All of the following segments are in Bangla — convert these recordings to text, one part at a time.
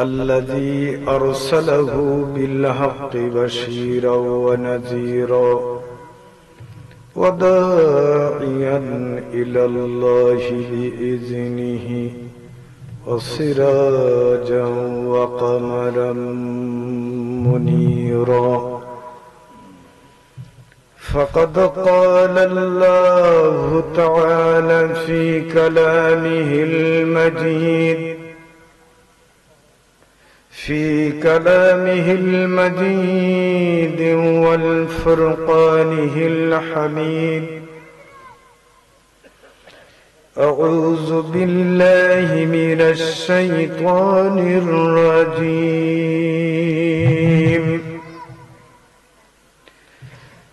الذي أرسله بالحق بشيرا ونذيرا وداعيا إلى الله بإذنه وسراجا وقمرا منيرا فقد قال الله تعالى في كلامه المجيد والفرقانه الحميد أعوذ بالله من الشيطان الرجيم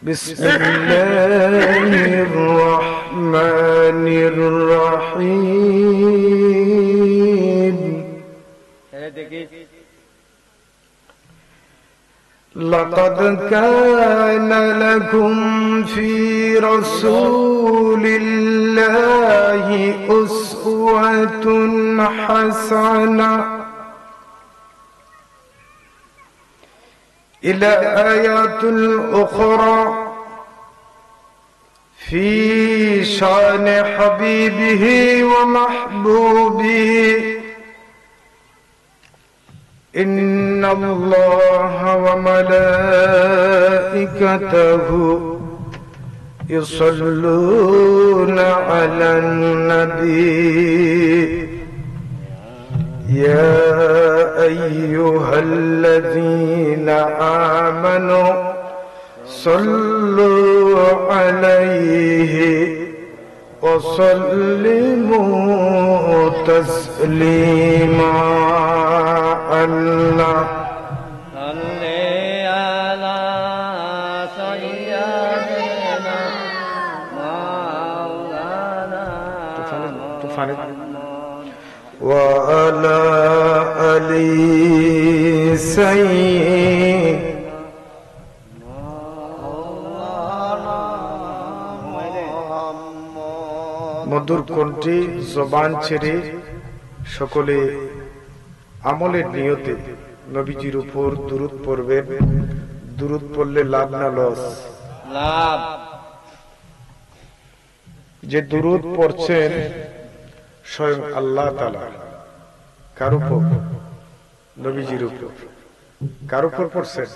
بسم الله الرحمن الرحيم لقد كان لكم في رسول الله أسوة حسنة إلى آيات الأخرى في شان حبيبه ومحبوبه إن الله وملائكته يصلون على النبي يا أيها الذين آمنوا صلوا عليه وسلموا تسليما الله صل على سيدنا مولانا وعلى آل سيدنا মধুর কণ্ঠে জবান ছেড়ে সকলে আমলের নিয়তে নবীজির উপর দুরূদ পড়বেন। দুরূদ পড়লে লাভ না লস? লাভ। যে দুরূদ পড়ছেন স্বয়ং আল্লাহ তাআলা কার উপর? নবীজির উপর। কার উপর পড়ছেন?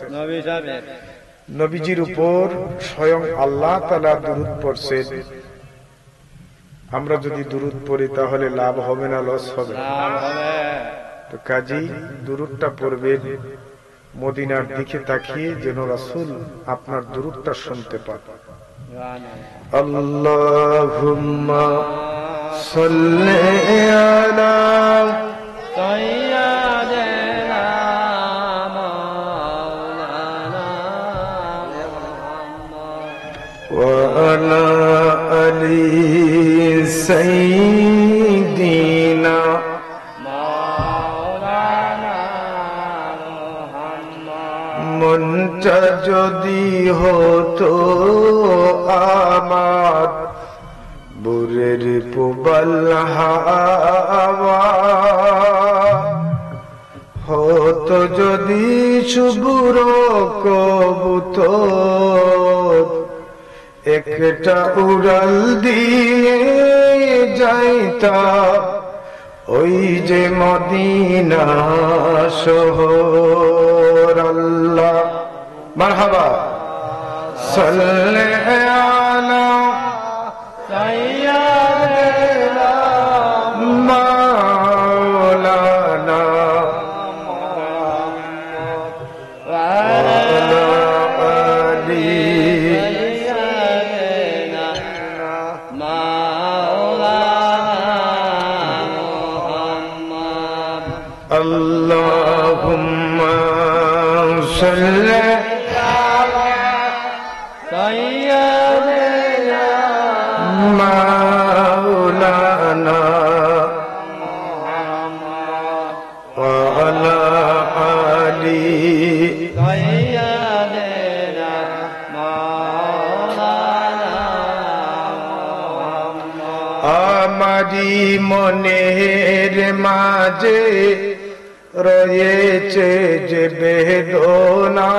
নবীজির উপর স্বয়ং আল্লাহ তাআলা দুরূদ পড়ছেন। আমরা যদি দুরূদ পড়ি তাহলে লাভ হবে না লস হবে? তো কাজী দুরূদটা পড়বেন মদিনার দিকে তাকিয়ে, যেন রাসূল আপনার দুরূদটা শুনতে পান। আল্লাহুম্মা সাল্লি আলা সাইয়্যিদিনা মাওলানা মুহাম্মদ ওয়া আলা আলি সাইয়্যিদিনা মনটা যদি হতো আমার বুরের পুবাল হাওয়া, হতো যদি শুভ্র কবুতর একটা উড়াল দিয়ে যাইতা ওই যে মদিনা শহর। আল্লাহ মারহাবা সাল্লি আলা সাইয়্যিদিনা মাওলানা ওয়া আলা আলি সাইয়্যিদিনা মাওলানা মুহাম্মদ। আল্লাহুম্মা সাল্লি আলা সাইয়্যিদিনা মাওলানা মুহাম্মদ ওয়া আলা আলি সাইয়্যিদিনা মাওলানা মুহাম্মদ। আমারি মনের মাঝে রয়েছে যে বেদনা,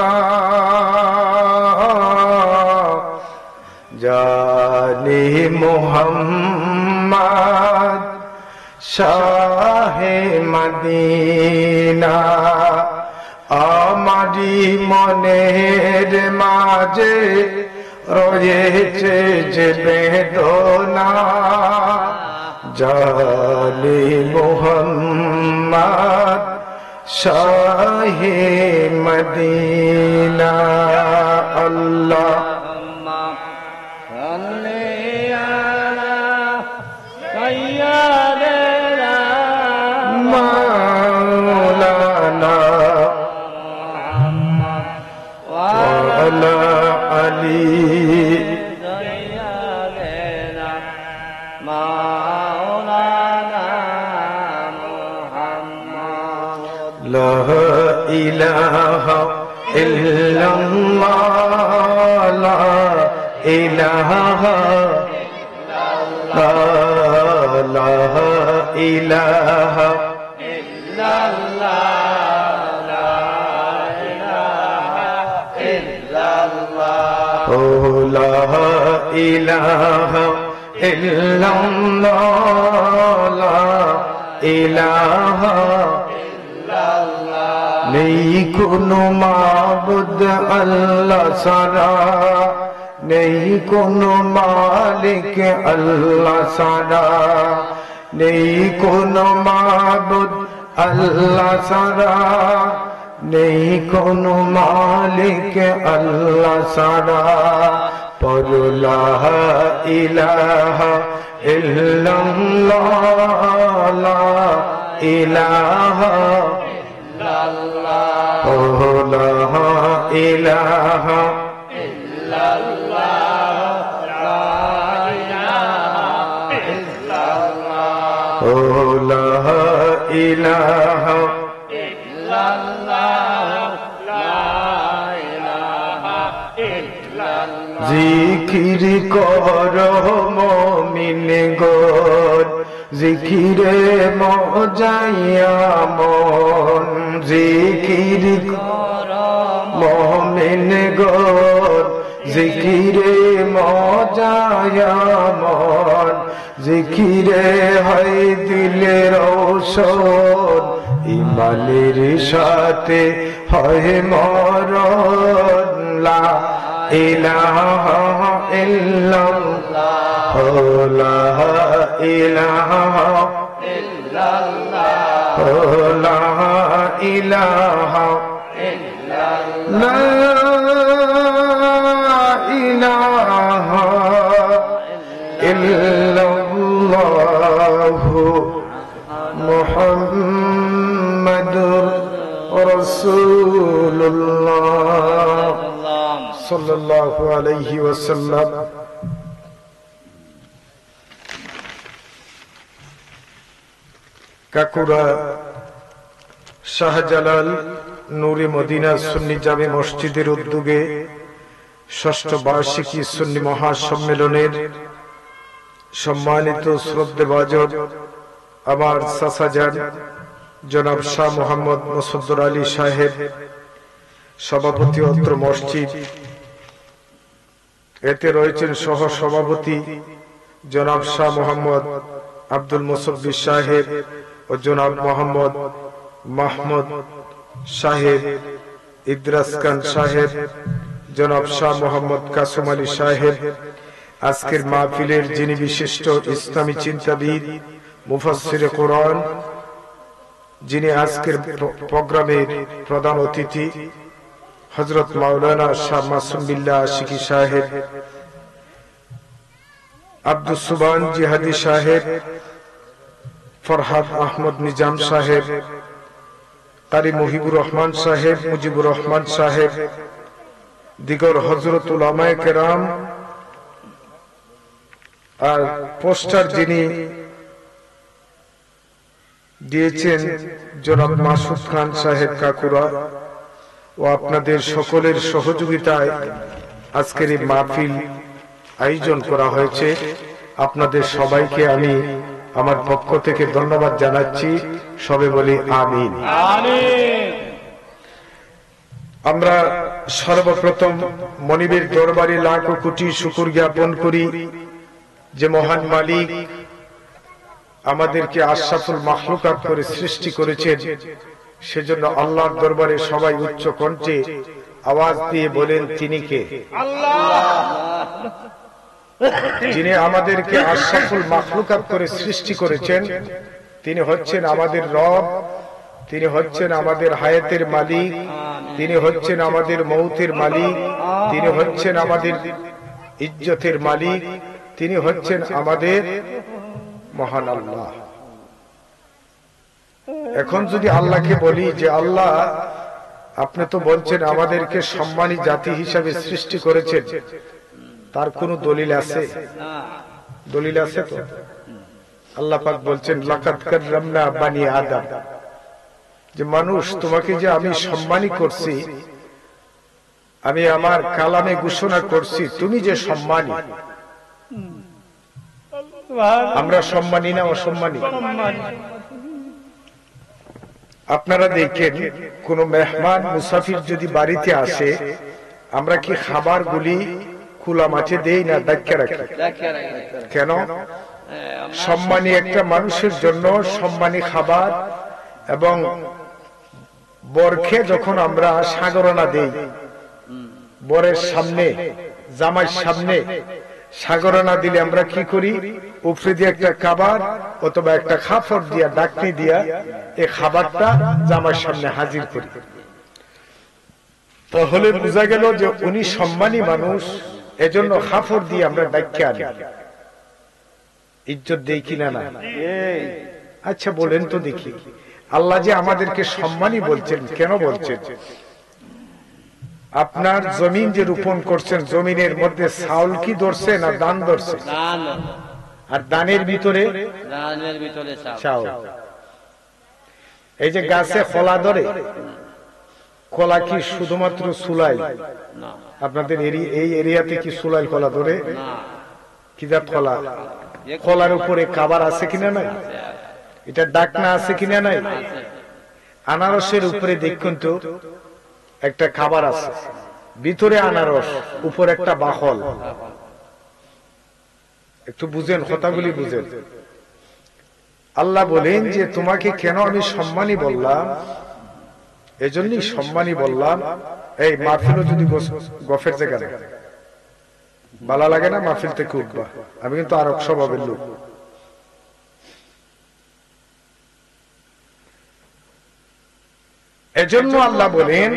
জানি মুহাম্মদ শাহে মদিনা, আমারি মনের মাঝে রয়েছে যে বেদনা, জানি মুহাম্মদ শাহে মদিনা। আল্লাহ মাওলানা ওয়ালা আলী লা ইলাহা ইল্লাল্লাহ, লা ইলাহা লা ইলাহা ও লা ইলাহা ইল্লাল্লাহ, লা ইলাহা নেই কোনো মাবুদ আল্লাহ ছাড়া, নেই কোনো মালিক আল্লাহ ছাড়া, নেই কোনো মাবুদ আল্লাহ ছাড়া, নেই কোনো মালিক আল্লাহ ছাড়া। পর লা ইলাহা ইল্লাল্লাহ, লা ইলাহা ও লা ইলাহা ও লা ইলাহা জিকির কর মুমিন গণ, জিকিরে মজাইয়া মন, জিকির কর মুমিন গণ, জিকিরে মজাইয়া মন, জিকিরে হয় দিলের ঔষধ, ইমানের সাথে হয় মরণ। লা ইলাহা ইল্লাল্লাহ, লা ইলাহা ইল্লাল্লাহ, লা ইলাহা লা ইলাহা ইল্লাল্লাহ মুহাম্মাদুর রাসূলুল্লাহ সাল্লাল্লাহু আলাইহি ওয়াসাল্লাম। কাকুরা শাহজালাল নূরে মদিনা সুন্নি জামে মসজিদের উদ্যোগে ষষ্ঠ বার্ষিকী সুন্নি মহাসম্মেলনের সম্মানিত শ্রদ্ধেভাজন আমার চাচাজান জনাব শাহ মোহাম্মদ মুসদ্দর আলী সাহেব সভাপতি অত্র মসজিদ, এতে রয়েছেন সহ সভাপতি জনাব শাহ মোহাম্মদ আব্দুল মুসব্বির সাহেব ও জনাব মোহাম্মদ মাহমুদ সাহেব, ইদ্রাস খান সাহেব, জনাব শাহ মোহাম্মদ কাসুম আলী সাহেব। আজকের মাহফিলের যিনি বিশিষ্ট ইসলামী চিন্তাবিদ, মুফাসসিরে কোরআন, যিনি আজকের প্রোগ্রামের প্রধান অতিথি হযরত মাওলানা শাহ মাসুম বিল্লাহ আশিকি সাহেব, আব্দুস সুবহান জিহাদি সাহেব, ফরহাদ আহমদ নিজাম সাহেব, কারি মুহিবুর রহমান সাহেব, মুজিবুর রহমান সাহেব, দিগর হযরত উলামায়ে কেরাম, আর পোস্টার যিনি দিয়েছেন জনাব মাসুদ খান সাহেব কাকুরা, ও আপনাদের সকলের সহযোগিতায় আজকের এই মাহফিল আয়োজন করা হয়েছে। আপনাদের সবাইকে আমি আমার পক্ষ থেকে ধন্যবাদ জানাচ্ছি। সবে বলি আমিন। আমরা সর্বপ্রথম মনিবের দরবারে লাখ কোটি শুকর জ্ঞাপন করি যে মহান মালিক আমাদেরকে আশরাফুল মাখলুকাত করে সৃষ্টি করেছেন। সেজন্য আল্লাহর দরবারে সবাই উচ্চ কণ্ঠে আওয়াজ দিয়ে বলেন, তিনি কে? যিনি আমাদেরকে আশরাফুল মাখলুকাত করে সৃষ্টি করেছেন, তিনি হচ্ছেন আমাদের রব, তিনি হচ্ছেন আমাদের হায়াতের মালিক, তিনি হচ্ছেন আমাদের মৌতের মালিক, তিনি হচ্ছেন আমাদের ইজ্জতের মালিক, তিনি হচ্ছেন আমাদের মহান আল্লাহ। এখন যদি আল্লাহকে বলি যে আল্লাহ, আপনি তো বলছেন আমাদেরকে সম্মানী জাতি হিসাবে সৃষ্টি করেছেন, তার কোনো দলিল আছে? দলিল আছে তো? আল্লাহ পাক বলছেন লাকাদ কাররামনা বানি আদম, যে মানুষ তোমাকে যে আমি সম্মানী করছি, আমি আমার কালামে ঘোষণা করছি তুমি যে সম্মানী। আমরা সম্মানী না অসম্মানী? আপনারা দেখেন, কোন মেহমান মুসাফির যদি বাড়িতে আসে, আমরা কি খাবারগুলি খোলা মাঠে দেই না ঢাকা রাখি? কেন? সম্মানী একটা মানুষের জন্য সম্মানী খাবার, এবং বরকে যখন আমরা সাগরনা দেই, বরের সামনে, জামাইয়ের সামনে সাগরনা দিলে আমরা কি করি? উপরে দিয়ে একটা খাবার অথবা একটা খাফড় দিয়া, ডাকনি দিয়া এই খাবারটা জামাইয়ের সামনে হাজির করি। তাহলে বোঝা গেল যে উনি সম্মানী মানুষ, এজন্য খাফড় দিয়ে আমরা ডাকিয়ে আনি। ইজ্জত দেই কিনা না? আচ্ছা বলেন তো দেখি, আল্লাহ যে আমাদেরকে সম্মানী বলছেন, কেন বলছেন? আপনার জমিন যে রোপণ করছেন, জমিনের মধ্যে চাউল কি ধরছে না ধান ধরছে? আর ধানের ভিতরে চাউল। এই যে গাছে কলা ধরে, কলা কি শুধুমাত্র চুলাই? আপনাদের এই এরিয়াতে কি চুলাই কলা ধরে? কি জাত কলা? কলার উপরে কাবার আছে কিনা নাই? এটা ডাকনা আছে কিনা নাই? আনারসের উপরে দেখুন তো একটা খাবার আছে, ভিতরে আনারস, উপর একটা বাকল। একটু বুঝেন, কথাগুলি বুঝেন। আল্লাহ বলেন যে তোমাকে কেন আমি সম্মানী বললাম, এজন্যই সম্মানী বললাম। এই মাহফিল যদি গফের জায়গা ভালো লাগে না, মাহফিল থেকে উঠবা। আমি কিন্তু আরব স্বভাবের লোক। এজন্য আল্লাহ বলেন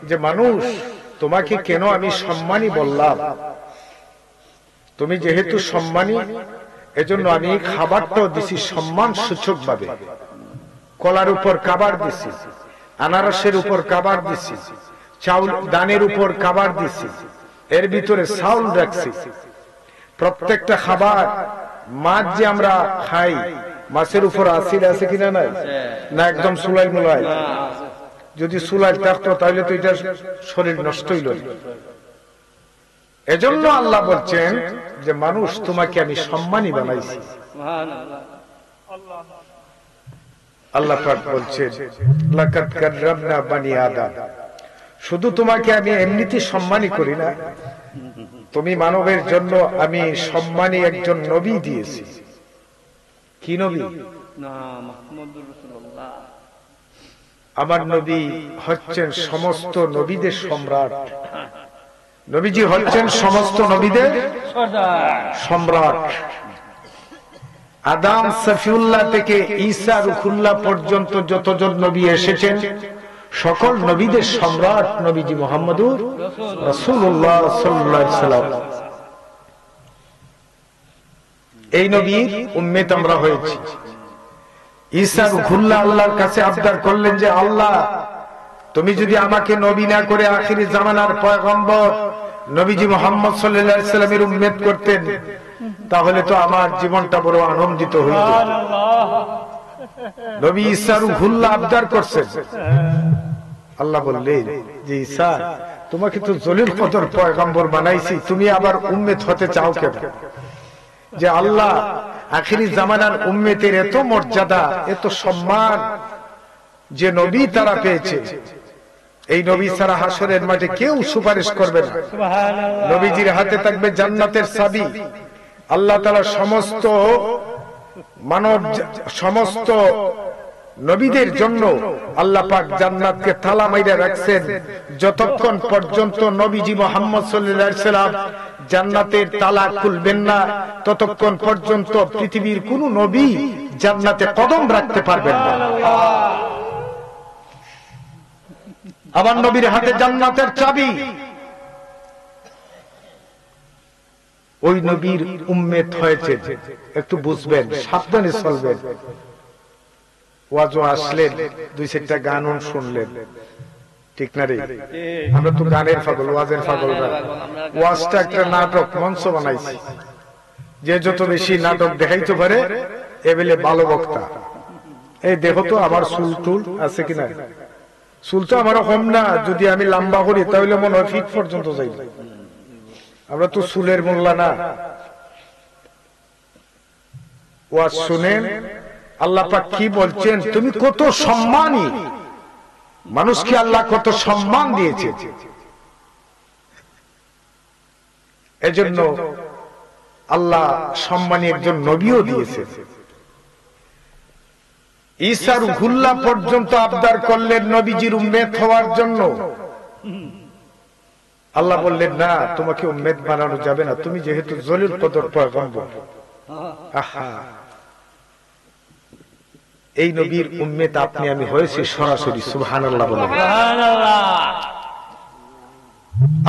যে মানুষ, তোমাকে কেন আমি সম্মানী বললাম, তুমি যেহেতু সম্মানী, এজন্য আমি খাবারটাও দিছি সম্মান সূচক ভাবে। কলার উপর খাবার দিছি, আনারসের উপর খাবার দিছি, চাউল দানের উপর খাবার দিছি, এর ভিতরে চাউল রাখছি। প্রত্যেকটা খাবার, মাছ যে আমরা খাই, মাছের উপর আসিল আছে কিনা নাই? না একদম সুলাই মুলাই? যদি সুলাই থাকতো তাহলে তো এটা শরীর নষ্ট হইল। এজন্য আল্লাহ বলছেন যে মানুষ, তোমাকে আমি সম্মানী বানাইছি। আল্লাহ পাক বলছেন লাকাদ কাররামনা বানি আদম, শুধু তোমাকে আমি এমনিতে সম্মানী করি না, তুমি মানবের জন্য আমি সম্মানী একজন নবী দিয়েছি। কি নবী? আমার নবী হচ্ছেন সমস্ত নবীদের সম্রাট। নবীজি হচ্ছেন সমস্ত নবীদের সম্রাট। আদম সফিউল্লাহ থেকে ঈসা রুহুল্লাহ পর্যন্ত যতজন নবী এসেছেন, সকল নবীদের সম্রাট নবীজি মুহাম্মদুর রাসূলুল্লাহ সাল্লাল্লাহু আলাইহি সাল্লাম। এই নবীর উম্মত আমরা হয়েছি। ঈসা রুহুল্লাহ আল্লাহর কাছে আবদার করলেন যে আল্লাহ, তুমি যদি আমাকে নবী না করে আখিরি জামানার পয়গম্বর নবীজি মুহাম্মদ সাল্লাল্লাহু আলাইহি সাল্লামের উম্মত করতেন, তাহলে তো আমার জীবনটা বড় আনন্দিত হইত। নবী ঈসা রুহুল্লাহ আবদার করছেন। আল্লাহ বললেন যে ঈসা, তোমাকে তো জলিল কদর পয়গম্বর বানাইছি, তুমি আবার উম্মত হতে চাও কেন? যে আল্লাহ, আখিরি জামানার উম্মতের এত মর্যাদা, এত সম্মান যে নবী তারা পেয়েছে, এই নবী ছাড়া হাসরের মাঠে কেউ সুপারিশ করবে না। সুবহানাল্লাহ। নবীজির হাতে থাকবে জান্নাতের চাবি। আল্লাহ তাআলা সমস্ত মানব, সমস্ত নবীদের জন্য আল্লাহ পাক জান্নাতকে তালা মাইরা রাখছেন। যতক্ষণ পর্যন্ত নবীজি মুহাম্মদ সাল্লাল্লাহু আলাইহি সাল্লাম জান্নাতের তালা খুলবেন না, ততক্ষণ পর্যন্ত পৃথিবীর কোন নবী জান্নাতে কদম রাখতে পারবেন না। আমার নবীর হাতে জান্নাতের চাবি। ওই নবীর উম্মত হয়েছে, একটু বুঝবেন, সাবধানে চলবেন। ওয়াজও আসলেন, দুই চারটা গান শুনলেন, ঠিক না রে? আমরা তো গানের পাগল, ওয়াজের পাগল না। ওয়াজটা একটা নাটক, মঞ্চ বানাইছি। যে যত বেশি নাটক দেখাইতে পারে এবেলে ভালো বক্তা। এই দেখো তো আমার চুল টুল আছে কিনা। চুল তো আমারও কম না, যদি আমি লম্বা করি তাহলে মনে হয় ফিট পর্যন্ত যাই। আমরা তো চুলের মোল্লা না। ওয়াজ শুনেন, আল্লাহ পাক কি বলছেন, তুমি কত সম্মানী। মানুষকে আল্লাহ কত সম্মান দিয়েছে। এজন্য আল্লাহ সম্মানী একজন নবীও দিয়েছে। ঈসার গুল্লা পর্যন্ত আবদার করলেন নবীজির উম্মত হওয়ার জন্য। আল্লাহ বললেন, না, তোমাকে উম্মত বানানো যাবে না, তুমি যেহেতু জলিল কদর পয়গম্বর। আহা, এই নবীর উম্মত আপনি আমি হয়েছি সরাসরি। সুবহানাল্লাহ বলেন। সুবহানাল্লাহ।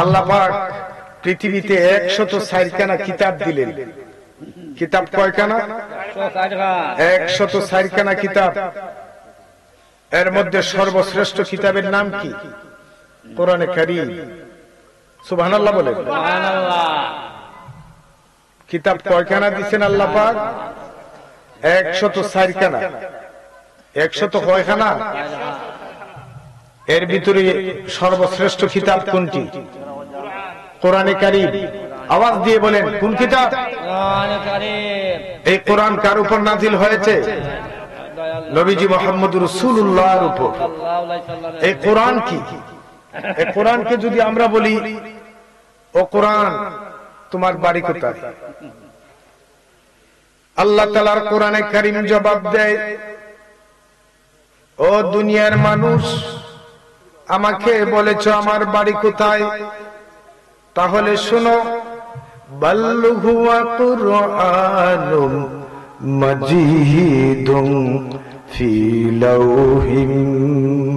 আল্লাহ পাক পৃথিবীতে 104 কিতাব দিলেন। কিতাব কয়খানা? 104 কিতাব। এর মধ্যে সর্বশ্রেষ্ঠ কিতাবের নাম কি? কোরআনে কারীম। সুবহানাল্লাহ বলেন। সুবহানাল্লাহ। কিতাব কয়খানা দিবেন আল্লাহ পাক? 104 100 কয়খানা? এর ভিতরে সর্বশ্রেষ্ঠ কিতাব কোনটি? কোরআনে কারীম। আওয়াজ দিয়ে বলেন, কোন কিতাব? কোরআনে কারীম। এই কোরআন কার উপর নাজিল হয়েছে? নবীজি মুহাম্মদুর রাসূলুল্লাহর উপর। এই কোরআন কি? এই কোরআনকে যদি আমরা বলি, ও কোরআন তোমার বাড়ি কোথায়? আল্লাহ তাআলার কোরআনে কারীম জবাব দেয়, ও দুনিয়ার মানুষ, আমাকে বলেছো আমার বাড়ি কোথায়, তাহলে শোনো, বাল হুয়া কুরআনুম মাজিদুন ফি লাউহিম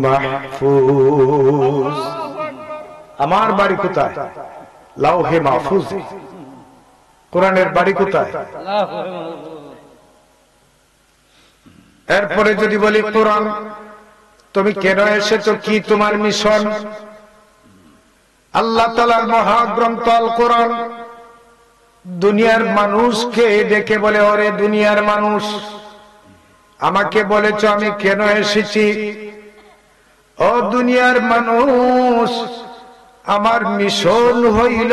মাহফুজ। আমার বাড়ি কোথায়? লাউহে মাহফুজ। কোরআনের বাড়ি কোথায়? এরপরে যদি বলি, কোরআন তুমি কেন এসেছো, কি তোমার মিশন? আল্লাহ তাআলার মহাগ্রন্থ আল কোরআন দুনিয়ার মানুষকে ডেকে বলে, ওরে দুনিয়ার মানুষ, আমাকে বলেছ আমি কেন এসেছি। ও দুনিয়ার মানুষ, আমার মিশন হইল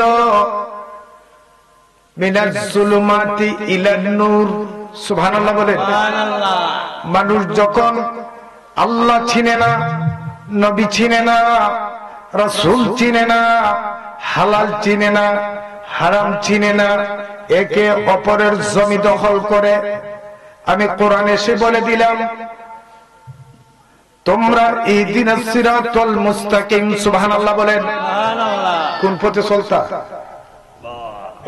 মিনাজ জুলুমাতি ইলান নূর। সুবহানাল্লাহ বলেন। সুবহানাল্লাহ। মানুষ যখন আল্লাহ চিনে না, নবী চিনে না, রাসূল চিনে না, হালাল চিনে না, হারাম চিনে না, একে অপরের জমি দখল করে, আমি কোরআন এসে বলে দিলাম, তোমরা ইহদিনাস সিরাতাল মুস্তাকিম। সুবহানাল্লাহ বলেন। সুবহানাল্লাহ। কোন পথে চলতা?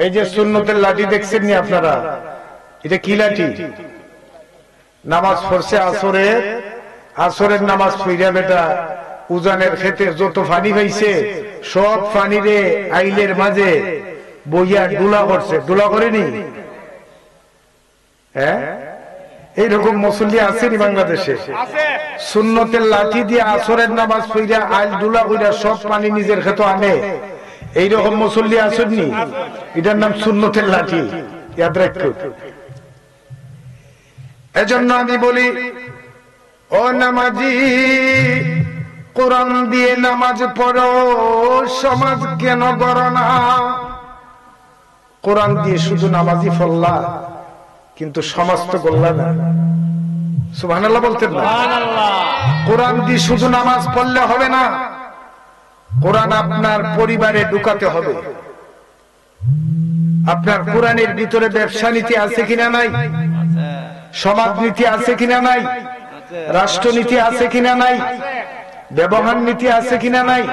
এই যে সুন্নতের লাঠি দেখছেন নি আপনারা, এটা কি লাঠি? নামাজ পড়ছে আসরের নামাজ পড়িয়া বেটা উজানের খেতে যত পানি পাইছে সব পানি রে আইলের মাঝে বইয়া ডুলা করছে। ডুলা করেনি? হ্যাঁ, এইরকম মুসল্লি আছেনি বাংলাদেশে? সুন্নতের লাঠি দিয়ে আসরের নামাজ পড়িয়া আইল ডুলা কইরা সব পানি নিজের খেতে আনে, এইরকম মুসল্লি আসেননি? এটার নাম সুন্নতের লাঠি। ইয়াদ রাখো। এজন্য আমি বলি, ও নামাজি, কোরআন দিয়ে নামাজ পড়ো, সমাজ কেন গড়ো না? কোরআন দিয়ে শুধু নামাজি ফল্লা, কিন্তু সমাজ তো করলা না। সুবহানাল্লাহ বলতেন না? সুবহানাল্লাহ। কোরআন দিয়ে শুধু নামাজ পড়লে হবে না, কোরআন আপনার পরিবারে ঢুকাতে হবে। আপনার কোরআনের ভিতরে ব্যবসা নীতি আছে কিনা নাই, আছে, সমাজ নীতি আছে কিনা নাই, আছে, রাষ্ট্রনীতি আছে কিনা নাই, ব্যবহার নীতি আছে কিনা নাই।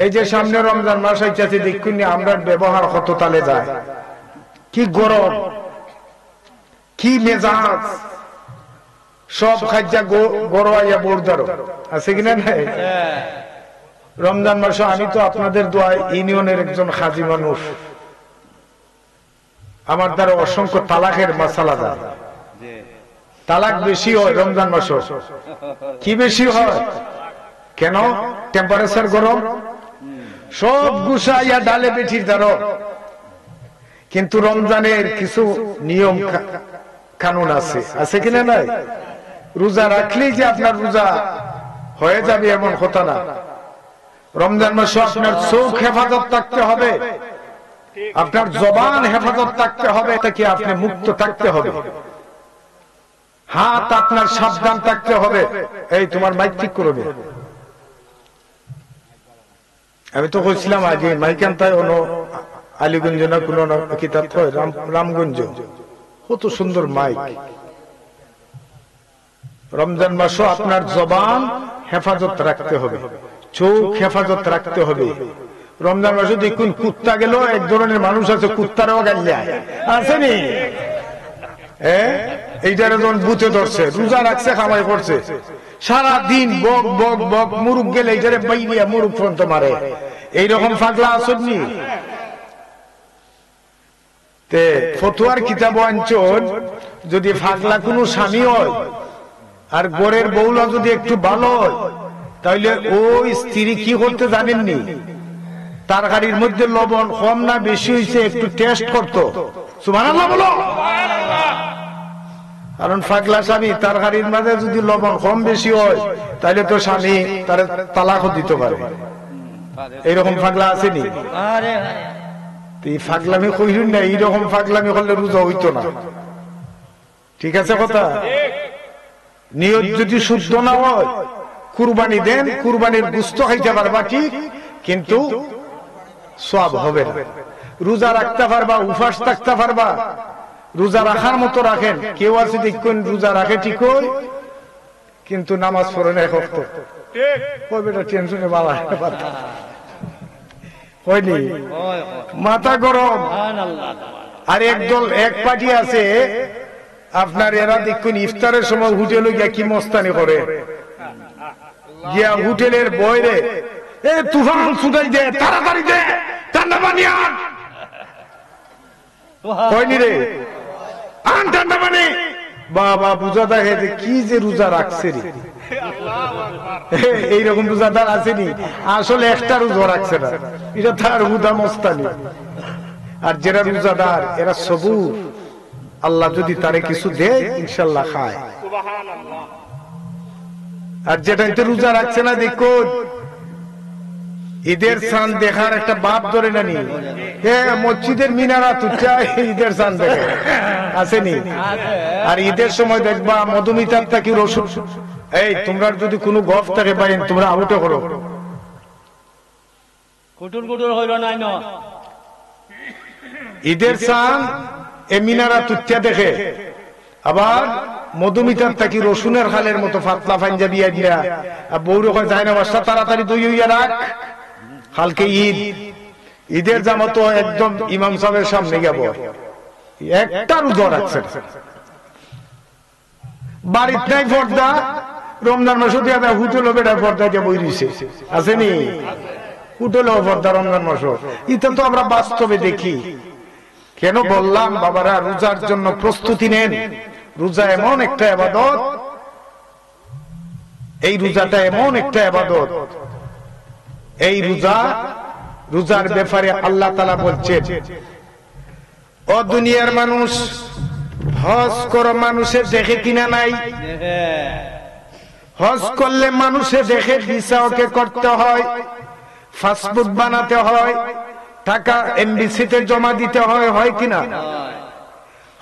এই যে সামনে রমজান মাস আইতাছে, দেখুন আমরা ব্যবহার কত তালে যায়, কি গরম, কি মেজাজ, সব খাইজা গড়াইয়া বোরদারো আছে কিনা নাই। রমজান মাসে আমি তো আপনাদের দোয়ায় ইউনিয়নের একজন হাজি মানুষ, আমার দ্বারা অসংখ্য তালাকের মাসালা যায়। তালাক বেশি হয় রমজান মাসে। কি বেশি হয়? কেন? টেম্পারেচার গরম, সব গুছাইয়া ডালে বেঠির দ্বারা। কিন্তু রমজানের কিছু নিয়ম কানুন আছে, আছে কিনা নাই। রোজা রাখলেই যে আপনার রোজা হয়ে যাবে এমন কথা না। রমজান মাসে আপনার চোখ হেফাজত থাকতে হবে, আপনার জবান হেফাজত থাকতে হবে, তাকে আপনি মুক্ত থাকতে হবে। হাত আপনার সাবধান থাকতে হবে। এই তোমার মাইক ঠিক করবে। আমি তো বলছিলাম আগে মাইকান্তায় অন্য আলীগঞ্জ না কোন কিতাব রামগঞ্জ, কত সুন্দর মাইক। রমজান মাসে আপনার জবান হেফাজত রাখতে হবে, চোখ হেফাজত রাখতে হবে। রমজান মাসে দেখুন কুত্তা গেল, এক ধরনের মানুষ আছে কুত্তারও গাল্লা আসেনি, এইটার যখন বুথে ধরছে, রোজা রাখছে, খামাই করছে, সারা দিন বক বক বক, মুরুখ গেলে এইটারে বাইরিয়া মুরুখ ফ্রন্ত মারে। এইরকম ফাগলা আসেননি। তে ফতুয়ার কিতাব অঞ্চল যদি ফাগলা কোনো স্বামী হয় আর গোরের বউলা যদি একটু ভালো হয়, তাহলে ওই স্ত্রী কি করতে জানেননি, তরকারির মধ্যে লবণ কম না বেশি হয়েছে একটু টেস্ট করতো। সুবহানাল্লাহ বলো। কারণ ফাগলা স্বামী তরকারির মাঝে যদি লবণ কম বেশি হয়, তাহলে তো স্বামী তার তালাকও দিতে পারে। এইরকম ফাগলা আসেনি? এই ফাগলামি কইলুন না, এইরকম ফাগলামি করলে রোজা হইতো না। ঠিক আছে কথা? নিয়ত যদি শুদ্ধ না হয়, কুরবানি দেন, কুরবানির গোশত খাইতে পারবা ঠিক, কিন্তু সওয়াব হবে না। রোজা রাখতে পারবা, উপবাস থাকতে পারবা, রোজা রাখার মতো রাখেন। কেউ আছে দেখুন রোজা রাখে ঠিকই, কিন্তু নামাজ পড়ে না এক ওয়াক্ত। ওই বেটা টেনশনে বালা হয়নি, মাথা গরম। আর একদল এক পার্টি আছে আপনার, এরা দেখুন ইফতারের সময় হোটেলে গিয়া কি মস্তানি করে, গিয়া হোটেলের বয়রে এ তুফান ছুটাই দে, তাড়াতাড়ি দে, ঠান্ডা পানি আন। হয়নি রে, আন ঠান্ডা পানি। বাবা বুঝা দেখে কি যে রোজা রাখছে রে, এইরকম রোজাদার আসেনি। আসলে একটা রোজা রাখছে না, এটা তার হুদা মস্তানি। আর যারা রোজাদার এরা সবুর, আল্লাহ যদি তারে কিছু দেয় ইনশাল্লাহ খায়। আর যেটা রোজা রাখছে না, দেখুন ঈদের চাঁদ দেখার একটা বাপ ধরে নানি, মসজিদের মিনারা তুচ্ছা ঈদের চাঁদ দেখে আসেনি। আর ঈদের সময় দেখবা মধুমিতার থাকি রসুন। এই তোমরা যদি কোনো গফ থাকে পাইন, তোমরা আউটে করো, কুটুর কুটুর হইল নাই ন। ঈদের চাঁদ এ মিনারা তুচ্ছা দেখে, আবার মধুমিতার থাকি রসুনের খালের মতো ফাতলা পাঞ্জাবি দিয়া বৌর যায় না, বাসা তাড়াতাড়ি দই হইয়া রাখ, কালকে ঈদ। ঈদের জামাত একদম ইমাম সাহেবের সামনে যাব, একটা রোজা রাখছে। বাড়ির নাই পর্দা, রমজান মাসে হোটেল বেড়া পর্দা দিয়ে বই দিছে আসেনি, হোটেলেও পর্দা রমজান মাস। এটা তো আমরা বাস্তবে দেখি। কেন বললাম বাবারা, রোজার জন্য প্রস্তুতি নেন। রোজা এমন একটা ইবাদত, এই রোজাটা এমন একটা ইবাদত, এই রোজার ব্যাপারে আল্লাহ তাআলা বলছেন, ও দুনিয়ার মানুষ, হজ করো, মানুষে দেখে কিনা নাই? হজ করলে মানুষে দেখে, ভিসা ওকে করতে হয়, পাসপোর্ট বানাতে হয়, টাকা এমবিসিতে জমা দিতে হয়, হয় কিনা?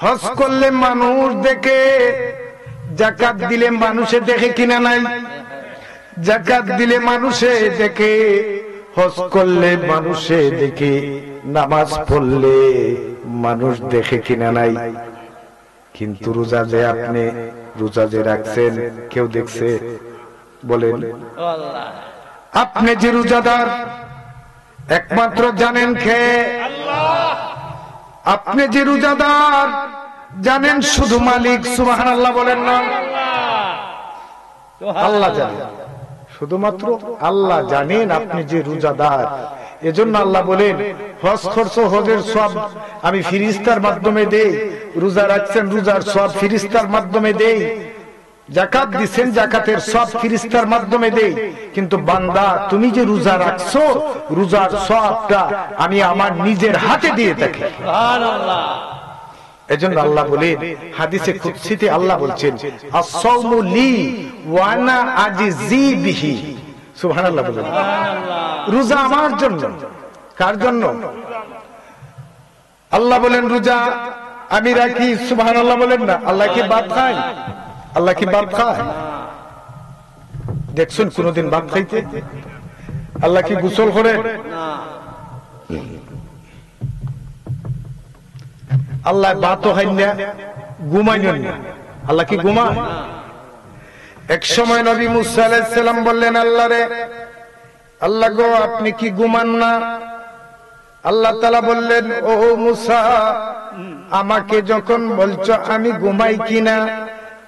হজ করলে মানুষ দেখে, যাকাত দিলে মানুষে দেখে কিনা নাই? যাকাত দিলে মানুষে দেখে, হজ করলে মানুষে দেখে, নামাজ পড়লে মানুষ দেখে কিনা নাই? কিন্তু রোজা যে আপনি রোজা যে রাখছেন কেউ দেখছে? বলেন। আপনি যে রোজাদার একমাত্র জানেন কে? আপনি যে রোজাদার জানেন শুধু মালিক। সুবহানাল্লাহ বলেন না? আল্লাহ জানেন, শুধুমাত্র আল্লাহ জানেন আপনি যে রোজাদার। এজন্য আল্লাহ বলেন, হজ খরচ হজের সব আমি ফিরিস্তার মাধ্যমে দেই। রোজা রাখছেন রোজার সব ফিরিস্তার মাধ্যমে দেই। যাকাত দিচ্ছেন জাকাতের সব ফিরিস্তার মাধ্যমে দেই। কিন্তু বান্দা তুমি যে রোজা রাখছো রোজার সবটা আমি আমার নিজের হাতে দিয়ে থাকি। সুবহানাল্লাহ। এজন্য আল্লাহ বলেন হাদিসে কুদসিতে আল্লাহ বলছেন, আস-সাওমু লি ওয়া আনা আজজি বিহি। সুবহানাল্লাহ বলেন। রোজা আমার জন্য। কার জন্য? আল্লাহ বলেন রোজা আমি রাখি। সুবহানাল্লাহ বলেন না? আল্লাহ কি ভাত খায়? আল্লাহ কি ভাত খায়? দেখছেন কোনদিন ভাত খাইতে? আল্লাহ কি গোসল করে? আল্লাহ ভাতও খাই না, ঘুমাই না। আল্লাহ কি ঘুমায়? এক সময় নবী মুসা আলাইহিস সালাম বললেন, আল্লাহ রে, আল্লাহ গো আপনি কি ঘুমান না? আল্লাহ তাআলা বললেন, ও মুসা, আমাকে যখন বলছো আমি ঘুমাই কিনা,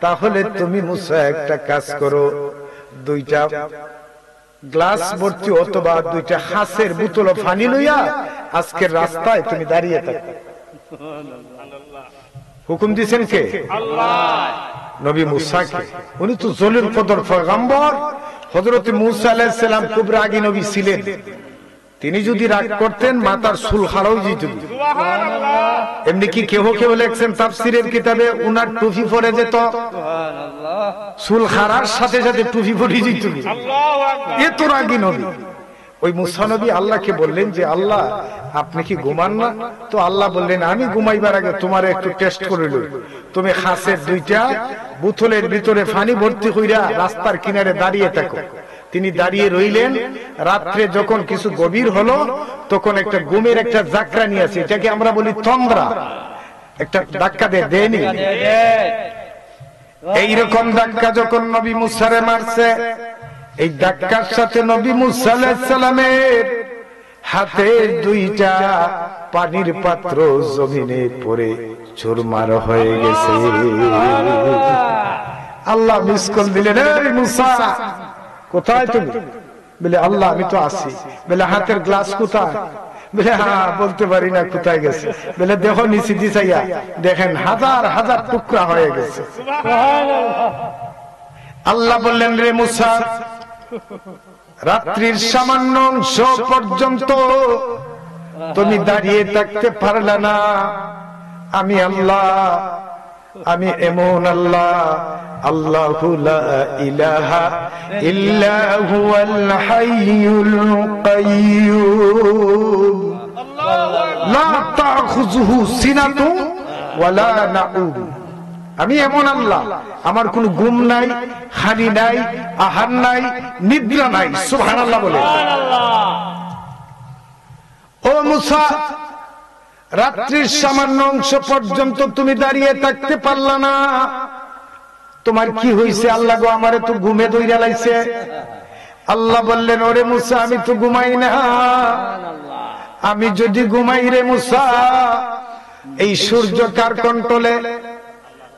তাহলে তুমি মুসা একটা কাজ করো, দুইটা গ্লাস ভর্তি অথবা দুইটা হাঁসের বোতল পানি লইয়া আজকের রাস্তায় তুমি দাঁড়িয়ে থাকো। হুকুম দিয়েছেন কে? আল্লাহ। নবী মুসাকে। উনি তো জলিল কদর পয়গম্বর। হযরত মুসা আলাইহিস সালাম খুব রাগী নবী ছিলেন। তিনি যদি রাগ করতেন মাথার চুল খাড়াও যেত। সুবহানাল্লাহ। এমনি কি কেউ কেউ লেখছেন তাফসীরের কিতাবে উনার টুপি পরে যেত। সুবহানাল্লাহ। চুল খাড়ার সাথে সাথে টুপি পরে যেত। আল্লাহু আকবার। এত রাগী নবী। ওই মুসা নবী আল্লাহকে বললেন যে আল্লাহ আপনি কি ঘুমান না? তো আল্লাহ বললেন আমি ঘুমাইবার আগে তোমার একটু টেস্ট করে লই। তুমি হাঁসের দুইটা বোতলের ভিতরে পানি ভর্তি কইরা রাস্তার কিনারে দাঁড়িয়ে থাকো। তিনি দাঁড়িয়ে রইলেন। রাত্রে যখন কিছু গভীর হলো তখন একটা ঘুমের একটা জাকরা নিয়ে আসে, এটাকে আমরা বলি তন্দ্রা। একটা ধাক্কা দেয়নি? এইরকম ধাক্কা যখন নবী মুসারে মারছে, এই ধাক্কার সাথে নবী মুসা আলাইহিস সালামের হাতের দুইটা পানির পাত্র জমিনে পড়ে চুরমার হয়ে গেছে। আল্লাহ মিস কল দিলেন, এই মুসা কোথায় তুমি? বলে আল্লাহ আমি তো আছি। বলে হাতের গ্লাস কোথায়? বলে হ্যাঁ বলতে পারি না কোথায় গেছে। বলে দেখো নিচে দিছাইয়া দেখেন হাজার হাজার টুকরা হয়ে গেছে। আল্লাহ বললেন, রে মুসা, রাত্রির সামান্য অংশ পর্যন্ত তুমি দাঁড়িয়ে থাকতে পারলে না। আমি আল্লাহ, আমি এমন আল্লাহ, আল্লাহু লা ইলাহা ইল্লা হুয়াল হাইয়ুল কাইয়্যুম লা তাখুযুহু সিনাতুন ওয়ালা নাউম। আমি এমন আল্লাহ, আমার কোনো ঘুম নাই, হানি নাই, আহার নাই, নিদ্রা নাই। সুবহানাল্লাহ বলে। ও মুসা, রাত্রির সামান্য অংশ পর্যন্ত তুমি দাঁড়িয়ে থাকতে পারলা না। তোমার কি হয়েছে? আল্লাহ গো আমারে তো ঘুমে দইরা লাইছে। আল্লাহ বললেন, ওরে মুসা আমি তো ঘুমাই না। আমি যদি ঘুমাই রে মুসা, এই সূর্য কার কন্ট্রোলে?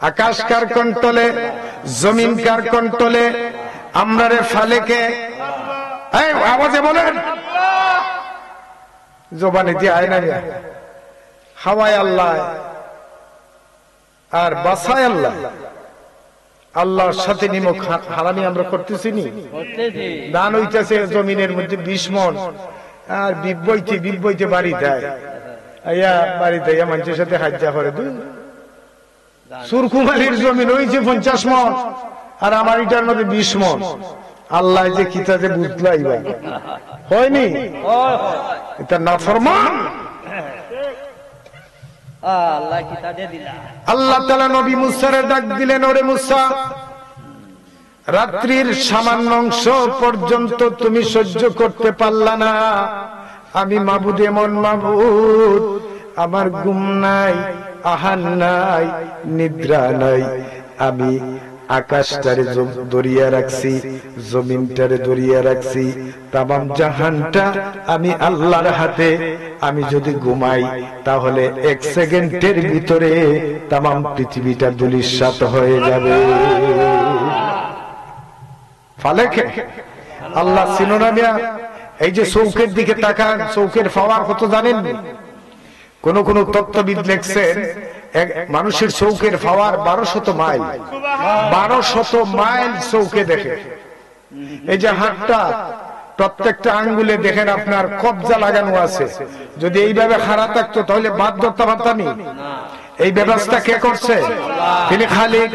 আকাশ কার কন্ট্রোলে? জমিন কার কন্ট্রোলে? আমরা রে ফালেকে আওয়াজে বলেন। জবানে দিয়ে আয় না, হাওয়ায় আল্লাহ আর বাসায় আল্লাহ। আল্লাহর সাথে নিমক হারামি আমরা করতেছি নি? দান হইতেছে জমিনের মধ্যে 20 মণ, আর বিবইতে বাড়ি দেয়। বাড়ি দেয় মানুষের সাথে হাজ্জা করে। সুরকুমালির জমিন হয়েছে 50 মণ, আর আমার এটার মধ্যে 20 মণ। আল্লাহ যে কিতা যে বুঝলাই হয়নি, এটা নাফরমান। আল্লাহ কি তা দিয়ে দিলা আল্লাহ তাআলা নবী মুসারে ডাক দিলেন, ওরে মুসা, রাত্রির সামান্য অংশ পর্যন্ত তুমি সহ্য করতে পারলা না। আমি মাবুদ এমন মাবুদ, আমার ঘুম নাই, আহার নাই, নিদ্রা নাই। আমি আকাশটারে দরিয়া রাখছি, জমিনটারে দরিয়া রাখছি, তামাম জাহানটা আমি আল্লাহর হাতে। আমি যদি ঘুমাই তাহলে 1 সেকেন্ডের ভিতরে তামাম পৃথিবীটা ধূলিসাৎ হয়ে যাবে। ফালেকে আল্লাহ সিনোনামিয়া। এই যে চৌকের দিকে তাকান, চৌকের পাওয়ার কত জানেন? কোন কোন তত্ত্ববিদ লিখছেন মানুষের চৌকের পাওয়ার 1200 মাইল, 1200 মাইল চৌকে দেখে। এই যে হাতটা, প্রত্যেকটা আঙ্গুলে দেখেন আপনার কবজা লাগানো আছে। যদি এইভাবে খাড়া থাকতো তাহলে বাদ ধরতে পারতামই। এই ব্যবস্থা কে করছে? তিনি খালিক,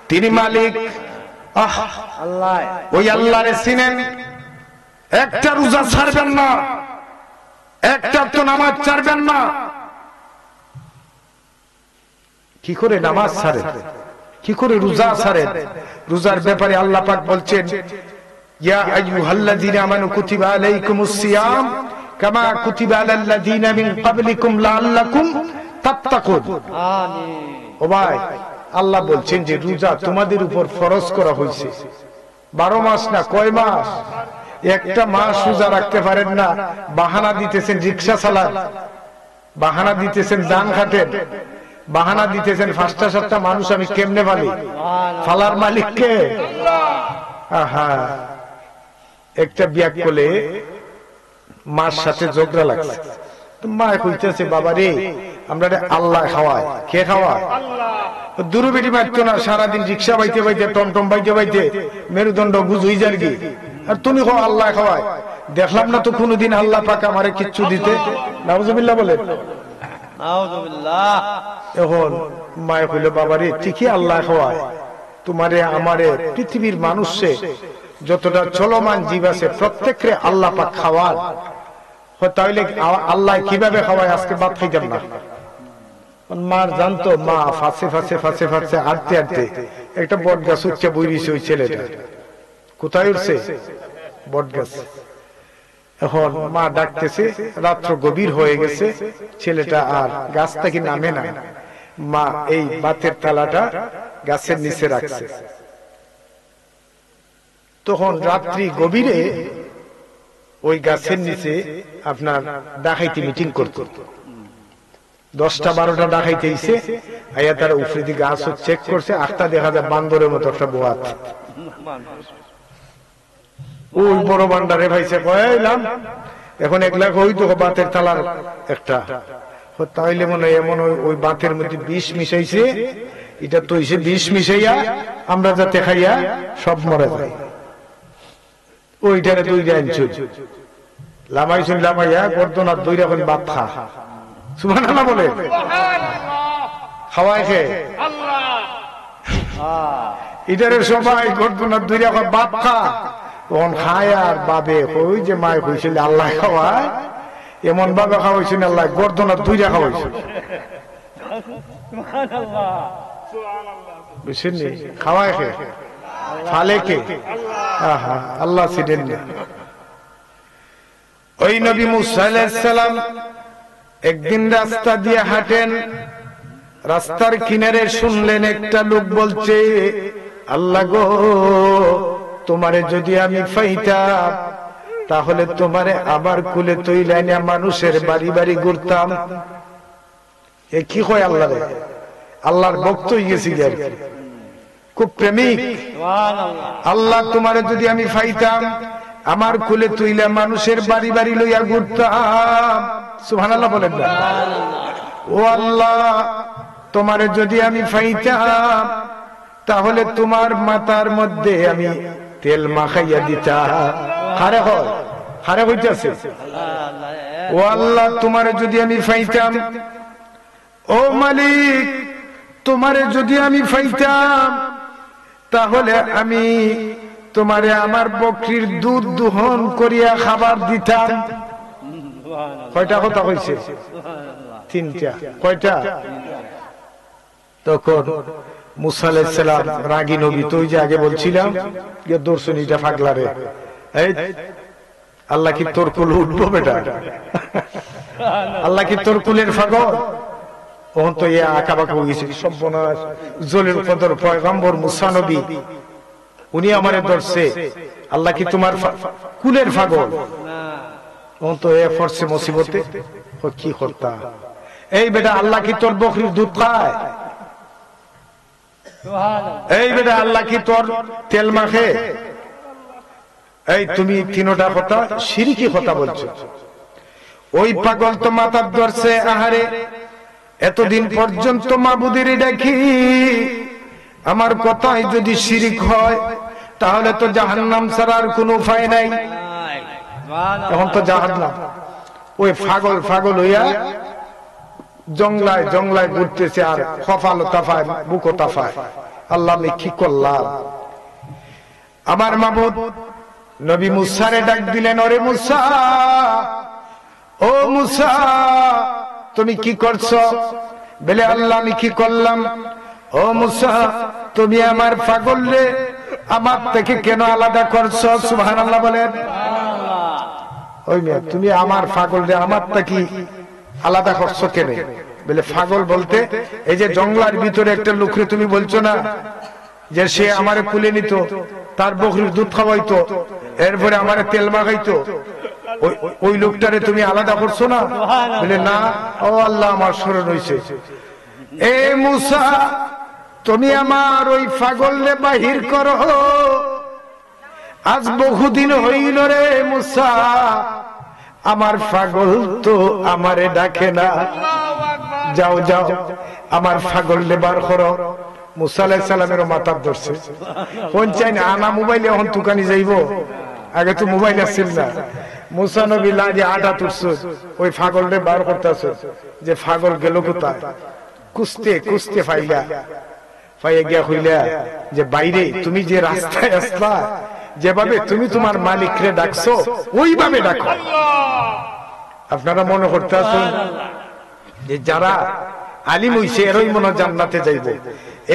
তিনি মালিক। আল্লাহ ওই আল্লাহরে চিনেন? একটা রোজা ছাড়বেন না, একটা তো নামাজ ছাড়বেন না। কি করে নামাজ ছাড়ে, কি করে রোজা ছাড়ে? রোজার ব্যাপারে আল্লাহ পাক বলছেন, ইয়া আইয়ুহাল্লাযীনা আমানু কুতিবা আলাইকুমুস সিয়াম কামা কুতিবা আলাল লাযীনা মিন ক্বাবলিকুম লাআল্লাকুম তাত্তাকুন। আমিন। ও ভাই, আল্লাহ বলছেন যে রোজা তোমাদের উপর ফরজ করা হয়েছে। 12 মাস না, কয় মাস? একটা মাস রোজা রাখতে পারেন না, বাহানা দিতেছেন রিকশা চালান, বাহানা দিতেছেন দান খাটেন, বাহানা দিতেছেন 5টা-7টা মানুষ আমি কেমনে পালি। ফালার মালিক কে? আহা, একটা বিয়া করলে মার সাথে ঝগড়া লাগছে, মা কইতেছে, বাবা রে আমরা আল্লাহ খাওয়ায়। কে খাওয়ায়? দুরুবেটি মারতো না, সারাদিন রিক্সা বাইতে বাইতে, টমটম বাইতে বাইতে মেরুদণ্ড বুঝুই যার কি। আর তুমি খাও আল্লাহ খাওয়ায়। দেখলাম না তো কোনদিন আল্লাহ পাক আমারে কিচ্ছু দিতে। নাউজুবিল্লাহ বলে। এখন মায়ে কইল, বাবা রে ঠিকই আল্লাহ খাওয়ায়, তোমারে আমারে পৃথিবীর মানুষে যতটা চলমান জীব আছে প্রত্যেকরে আল্লাহ পাক খাওয়ান। তাইলে আল্লাহ কিভাবে খাওয়ায়? আজকে ভাত খাইতাম না। মার জানতো, মা ফাঁসে ফাঁসে ফাঁসে ফাঁসে আটতে আটতে একটা বট গাছ উঠছে বইরিছে। ওই ছেলেটা কোথায় উঠছে? বট গাছ। এখন মা ডাকতেছে, রাত্র গভীর হয়ে গেছে, ছেলেটা আর গাছ থেকে নামে না। মা এই বাতের তালাটা গাছের নিচে রাখছে। তখন রাত্রি গভীরে ওই গাছের নিচে আপনার ডাকাইতি মিটিং করত। 10টা-12টা ডাকাইতে এসে আইয়া তারা উপরে দিকে গাছ চেক করছে, আখটা দেখা যায় বান্দরের মতো একটা বোয়াত। ওই বড় বান্ডারে ভাইছে কইলাম, এখন 1 লাখ ওই তো বাতের তালার একটা। তাইলে মনে হয় এমন ওই বাতের মধ্যে বিষ মিশাইছে, এটা তো এসে বিষ মিশাইয়া আমরা যাতে খাইয়া সব মরে যায়। ওইটারে 2 আনছ লামাইছুন, লামাইয়া গর্দনার 2 রকম বাত খা। সুবহানাল্লাহ বলে। খাওয়াই খে এটারে সবাই গর্দনার 2 রকম বাত খা। তখন খায় আর বাবে ওই যে মায় কইছিল আল্লাহ খাওয়ায়, এমন ভাবে খাওয়াইছেন আল্লাহ গর্দনার 2 খাওয়াইছে। বুঝছেন? খাওয়াই খে ফালে কে? আহা, আল্লাহ ছিলেন না। ওই নবী মুসা আলাইহিস সালাম একদিন রাস্তা দিয়ে হাঁটেন, রাস্তার কিনারে শুনলেন একটা লোক বলছে, আল্লাহ গো, তোমারে যদি আমি পাইতাম তাহলে তোমারে আবার কুলে তৈলাইনা মানুষের বাড়ি বাড়ি ঘুরতাম। এ কি কয় আল্লাহ রে? আল্লাহর ভক্ত হয়ে গেছি, খুব প্রেমিক। আল্লাহ তোমারে যদি আমি পাইতাম আমার কুলে তুইলা মানুষের বাড়ি বাড়ি লইয়া ঘুরতাম। সুবহানাল্লাহ বলেন না? ও আল্লাহ, তোমারে যদি আমি পাইতাম তাহলে তোমার মাথার মধ্যে আমি তেল মাখাইয়া দিতাম। হারে হয়, হারে হইতেছে। ও আল্লাহ, তোমারে যদি আমি পাইতাম, ও মালিক, তোমারে যদি আমি পাইতাম তাহলে আমি তোমারে আমার বকরির দুধ দোহন করিয়া খাবার দিতাম। কয়টা কথা কইছে? তিনটা। কয়টা? তখন মুসা আলাইহিস সালাম রাগী নবী, তো ওই যে আগে বলছিলাম যে দর্শনীটা পাগলা রে, এই আল্লাহ কি তোর কোলে উঠবো বেটা? আল্লাহ কি তোর কুলের পাগল? তখন তো এ আঁকাবাঁকা হয়ে গেছে, সর্বনাশ। জলিল কদর পয়গম্বর মুসা নবী উনি আমারে ধরছে, আল্লাহ কি তোমার কুলের পাগল? তখন তো এ ফরছে মুসিবতে, কি করতা? এই বেটা আল্লাহ কি তোর বকরির দুধ খায়? এই বেটা আল্লাহ কি তোর তেল মাখে? এই তুমি তিনটা কথা শিরকি কথা বলছো। ওই পাগল তো মাথার ধরছে, আহারে এতদিন পর্যন্ত মাবুদের ডাকি, আমার কথাই যদি শিরিক হয় তাহলে তো জাহান্নাম ছাড়া আর কোনো উপায় নাই। এখন তো জাহান্নাম। ওই পাগল পাগল হইয়া জংলায় জংলায় ঘুরতেছে আর কপালও তাফায়, বুকও তাফায়। আল্লাহ আমি কি করলাম? আমার মাবুদ নবী মুসারে ডাক দিলেন, ওরে মুসা, ও মুসা তুমি কি করছো? বলে আল্লাহ আমি কি করলাম? ও মুসা তুমি আমার পাগল রে আমার থেকে কেন আলাদা করছো? সুবহানাল্লাহ বলেন। ওই মেয়ে তুমি আমার পাগল রে আমার থেকে আলাদা করছো কেন? বলে পাগল বলতে এই যে জঙ্গলার ভিতরে একটা লোকরে তুমি বলছো না যে সে আমারে কুলে নিত, তার বকরির দুধ খাওয়াইতো, এরপরে আমারে তেল মাখাইতো, ওই লোকটারে তুমি আলাদা করছো না? বলে না। ও আল্লাহ আমার স্মরণ হইছে। এ মুসা তুমি আমার ওই পাগলরে বাহির করো, আজ বহুদিন হইল রে মুসা, আমার পাগল তো আমারে ডাকে না। যাও যাও আমার পাগলরে বার করো। মুসা আলাইহিস সালামের মাথা ধরছে, কোন চাই না আনা মোবাইলে এখন দোকানে যাইব, আগে তো মোবাইল আসছিল না। মুসা নবী লাজে আটা তুলছে, ওই পাগলরে বার করতেছে, যে পাগল গেল কোথায়? কুস্তে কুস্তে ফাইলা পাইয়া গিয়া হইলা যে বাইরে তুমি যে রাস্তায় আসলা, যেভাবে তুমি তোমার মালিকরে ডাকছো ওইভাবে ডাকো। আপনারা মনে করতে আছেন যে যারা আলিম হইছে এরই মনে জান্নাতে যাইব।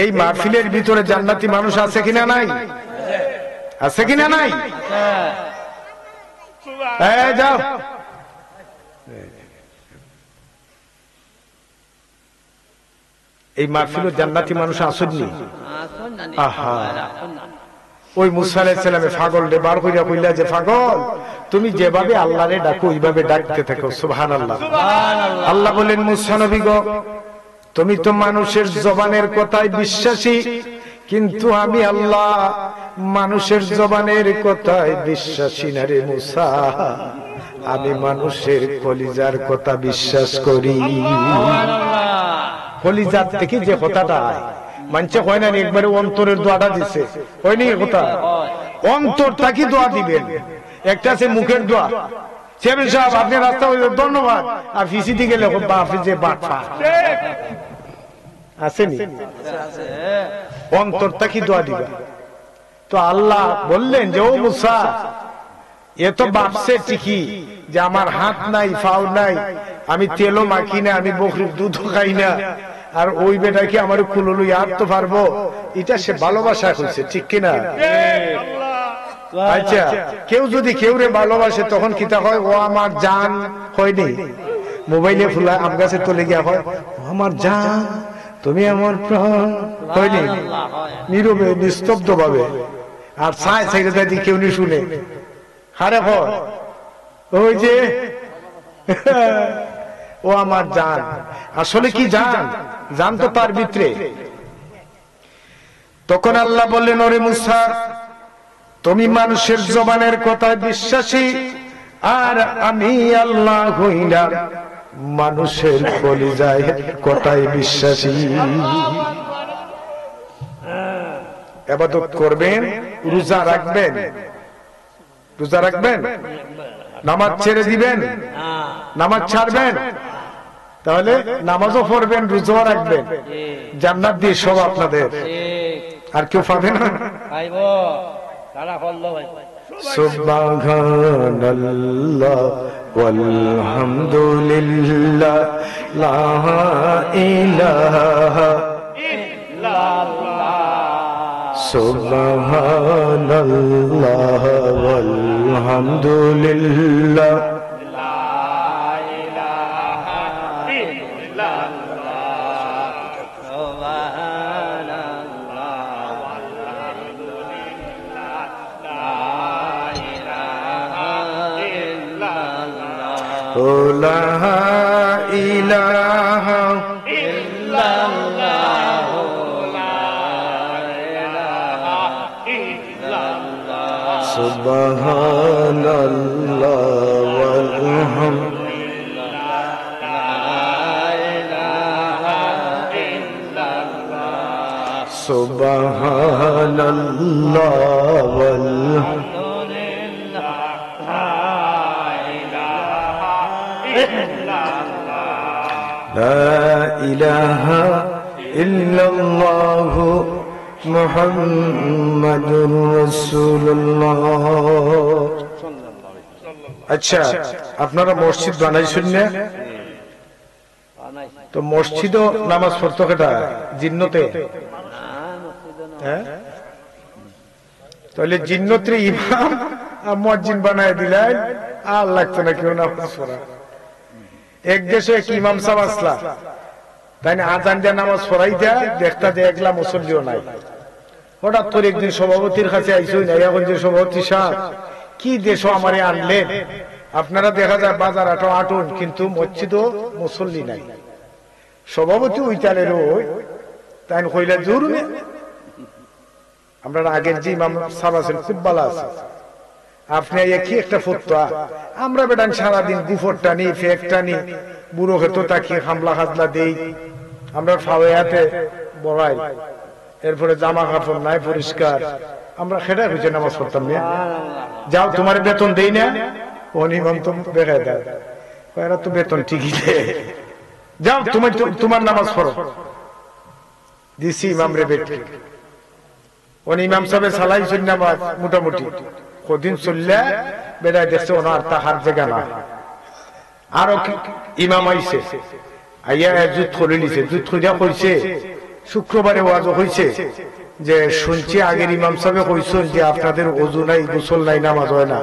এই মাহফিলের ভিতরে জান্নাতি মানুষ আছে কিনা নাই? আছে কিনা নাই? যাও এই মাহফিলের জান্নাতি মানুষ আসেননি? আহা, ওই মুসা আলাইহিস সালামে পাগল রে বার কইরা কইলা যে পাগল তুমি যেভাবে আল্লাহরে ডাকো ওইভাবে ডাকতে থাকো। সুবহানাল্লাহ। আল্লাহ বলেন মুসা নবী গো তুমি তো মানুষের জবানের কথায় বিশ্বাসী, কিন্তু আমি আল্লাহ মানুষের জবানের কথায় বিশ্বাসী না রে মুসা, আমি মানুষের কলিজার কথা বিশ্বাস করি। কলিজার থেকে যে কথাটা মানছে হয় না, একবারে অন্তরের দোয়াটা দিছে, হয়নি? কথা অন্তর থাকি দোয়া দিবেন। একটা আছে মুখের দোয়া, চেয়ারম্যান সাহেব আপনি রাস্তা ধন্যবাদ, আর ফিসিতে গেলে বাপে যে বাটপা আসেনি, অন্তর থাকি দোয়া দিবা। তো আল্লাহ বললেন যে ও মুসা এ তো বাপসে ঠিকই যে আমার হাত নাই পাও নাই, আমি তেলও মাখি না, আমি বকরির দুধও খাই না, আর ওই বেটাকে আমার কুলুলু আর তো পারবো, এটা সে ভালোবাসা হয়েছে, ঠিক কিনা? আচ্ছা কেউ যদি কেউ রে ভালোবাসে তখন কিতা হয়? ও আমার জান হয়নি? মোবাইলে ফুলা আম গাছে তোলে গিয়া হয় ও আমার জান, তুমি আমার প্রাণ, হয়নি? নীরবে নিস্তব্ধ ভাবে, আর ছায় ছেড়ে দেয় কেউ নি শুনে, হারে হয় ওই যে ও আমার জান। আসলে কি জান? জান তো তার ভিতরে। তখন আল্লাহ বললেন ওরে মুসা তুমি মানুষের জবানের কথায় বিশ্বাসী, আর আমি আল্লাহ হইলাম মানুষের কলিজায় কথায় বিশ্বাসী। ইবাদত করবেন, রোজা রাখবেন, রোজা রাখবেন, নামাজ ছেড়ে দিবেন, নামাজ ছাড়বেন, তাহলে নামাজও পড়বেন, রোজাও রাখবেন, জান্নাত দিয়ে সব আপনাদের। আর কেউ পাবে না? সুবহানাল্লাহ والحمد لله لا إله إلا الله سبحان الله والحمد لله لا إله إلا الله لا إله إلا الله سبحان الله والحمد لله لا إله إلا الله سبحان الله والحمد لا إله إلا الله محمد رسول الله আচ্ছা আপনারা মসজিদ বানাইছেন না তো মসজিদও নামাজ পড়তো কেটা জিন্নতে হ্যাঁ তাহলে জিন্নতের ইমাম আর মুয়াজ্জিন বানায় দিলেন আর লাগতো না কেউ নামাজ পড়া এক দেশে এক ইমাম সাহেব আসলা তাই না আজান দিয়ে নামাজ পড়াই দেয় দেখতা যে একলা মুসল্লিও নাই হঠাৎ করে একদিন সভাপতির কাছে আইসই না এখন যে সভাপতি সাহেব কি দেশ আমারে আনলেন আপনারা দেখা যায় বাজার আটো আটুন কিন্তু মসজিদও মুসল্লি নাই সভাপতি উইতালের ওই তাই কইলা জোর আমরা আগের যে ইমাম সাহেব আছেন খুব ভালো আছে আপনি কি একটা ফতোয়া আমরা বেটান সারাদিন গুফর টানি ফেক টানি বুড়ো খেতো তাকিয়ে হামলা হাজলা দেই আমরা ফাওয়াতে বড়াই এরপরে জামা কাপড় নাই পরিষ্কার আমরা খেটা হয়েছে নামাজ পড়তাম না যাও তোমার বেতন দেই না ইমাম তো দেখায় দেয় এরা তো বেতন ঠিকই দেয় যাও তোমার নামাজ পড়ো দিছি ইমাম রে বেটি ইমাম সাহেব সালাইছেন নামাজ মোটামুটি কদিন চললে বেড়াই দেখছে ওনার তাহার জায়গা না আরো ইমাম আইছে আইয়া জুত করে নিছে জুত খুঁজা কইছে শুক্রবারে ওয়াজ হইছে যে শুনছি আগের ইমাম সাহেব কইছেন যে আপনাদের ওযু নাই গোসল নাই নামাজ হয় না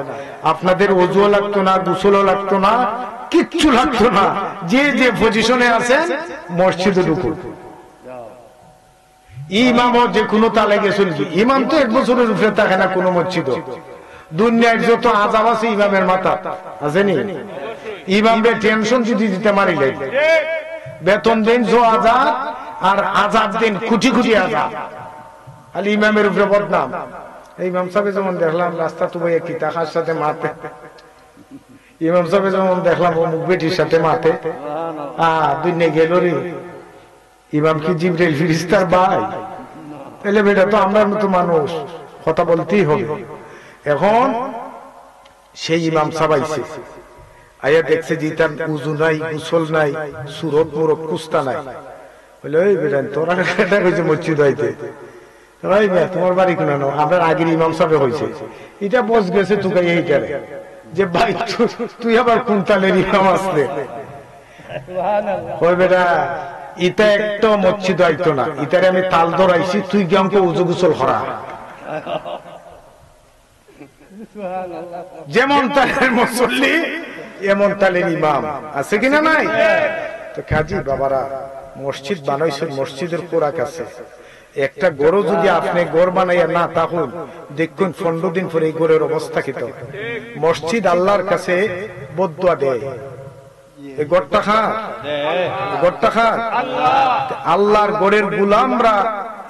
আপনাদের ওযুও লাগতো না গোসলও লাগতো না কিচ্ছু লাগতো না যে যে পজিশনে আছেন মসজিদে ঢুকুন ইমামও যে কোনো তালে গেছেন কি ইমাম তো এক বছরের উপরে থাকে না কোনো মসজিদ দুনিয়ার যত আজাব আছে ইমামের মাথা আসেনি ইমামরে টেনশন যদি দিতে মারিলে বেতন দেন জো আজাদ আর আজাদ দেন কুটি কুটি আজাদ আর ইমামের উপরে বদনাম ইমাম সাহেব যেমন দেখলাম রাস্তা তো ভাই কি টাকার সাথে মারতে ইমাম সাহেব যেমন দেখলাম ও মুখ বেটির সাথে মারতে দুনিয়া গেল রে ইমাম কি জিবরাইল ফেরেশতার ভাই তাহলে বেটা তো আমরা মতো মানুষ কথা বলতেই হবে এখন সেই ইমাম সাহেব আইছে আয়া দেখছে যে তার উযু নাই গোসল নাই সুরত মুরত কুস্তা নাই বলে ওই বেটা তোরা এটা কইছে মসজিদ হইতে ওই বে তোমার বাড়ি কোন না আপনার আগের ইমাম সাহেব হইছে এটা বস গেছে তুই এই করে যে ভাই তুই আবার কোন তালের ইমাম আসলে সুবহানাল্লাহ ওই বেটা ইটা একটা মসজিদ আইতো না ইটারে আমি তাল ধরাইছি তুই কি আমাকে উযু গোসল করা যেমন তালের মুসল্লি এমন তালের ইমাম আছে কিনা নাই তো কাজী বাবারা মসজিদ বানাইছেন মসজিদের কোরাক আছে একটা গড় যদি আপনি গড় বানাইয়া না তখন দেখুন 15 দিন পরে এই গড়ের অবস্থা কি তো মসজিদ আল্লাহর কাছে বদদুয়া দেয় এই গড়টা খা আল্লাহর গড়ের গোলামরা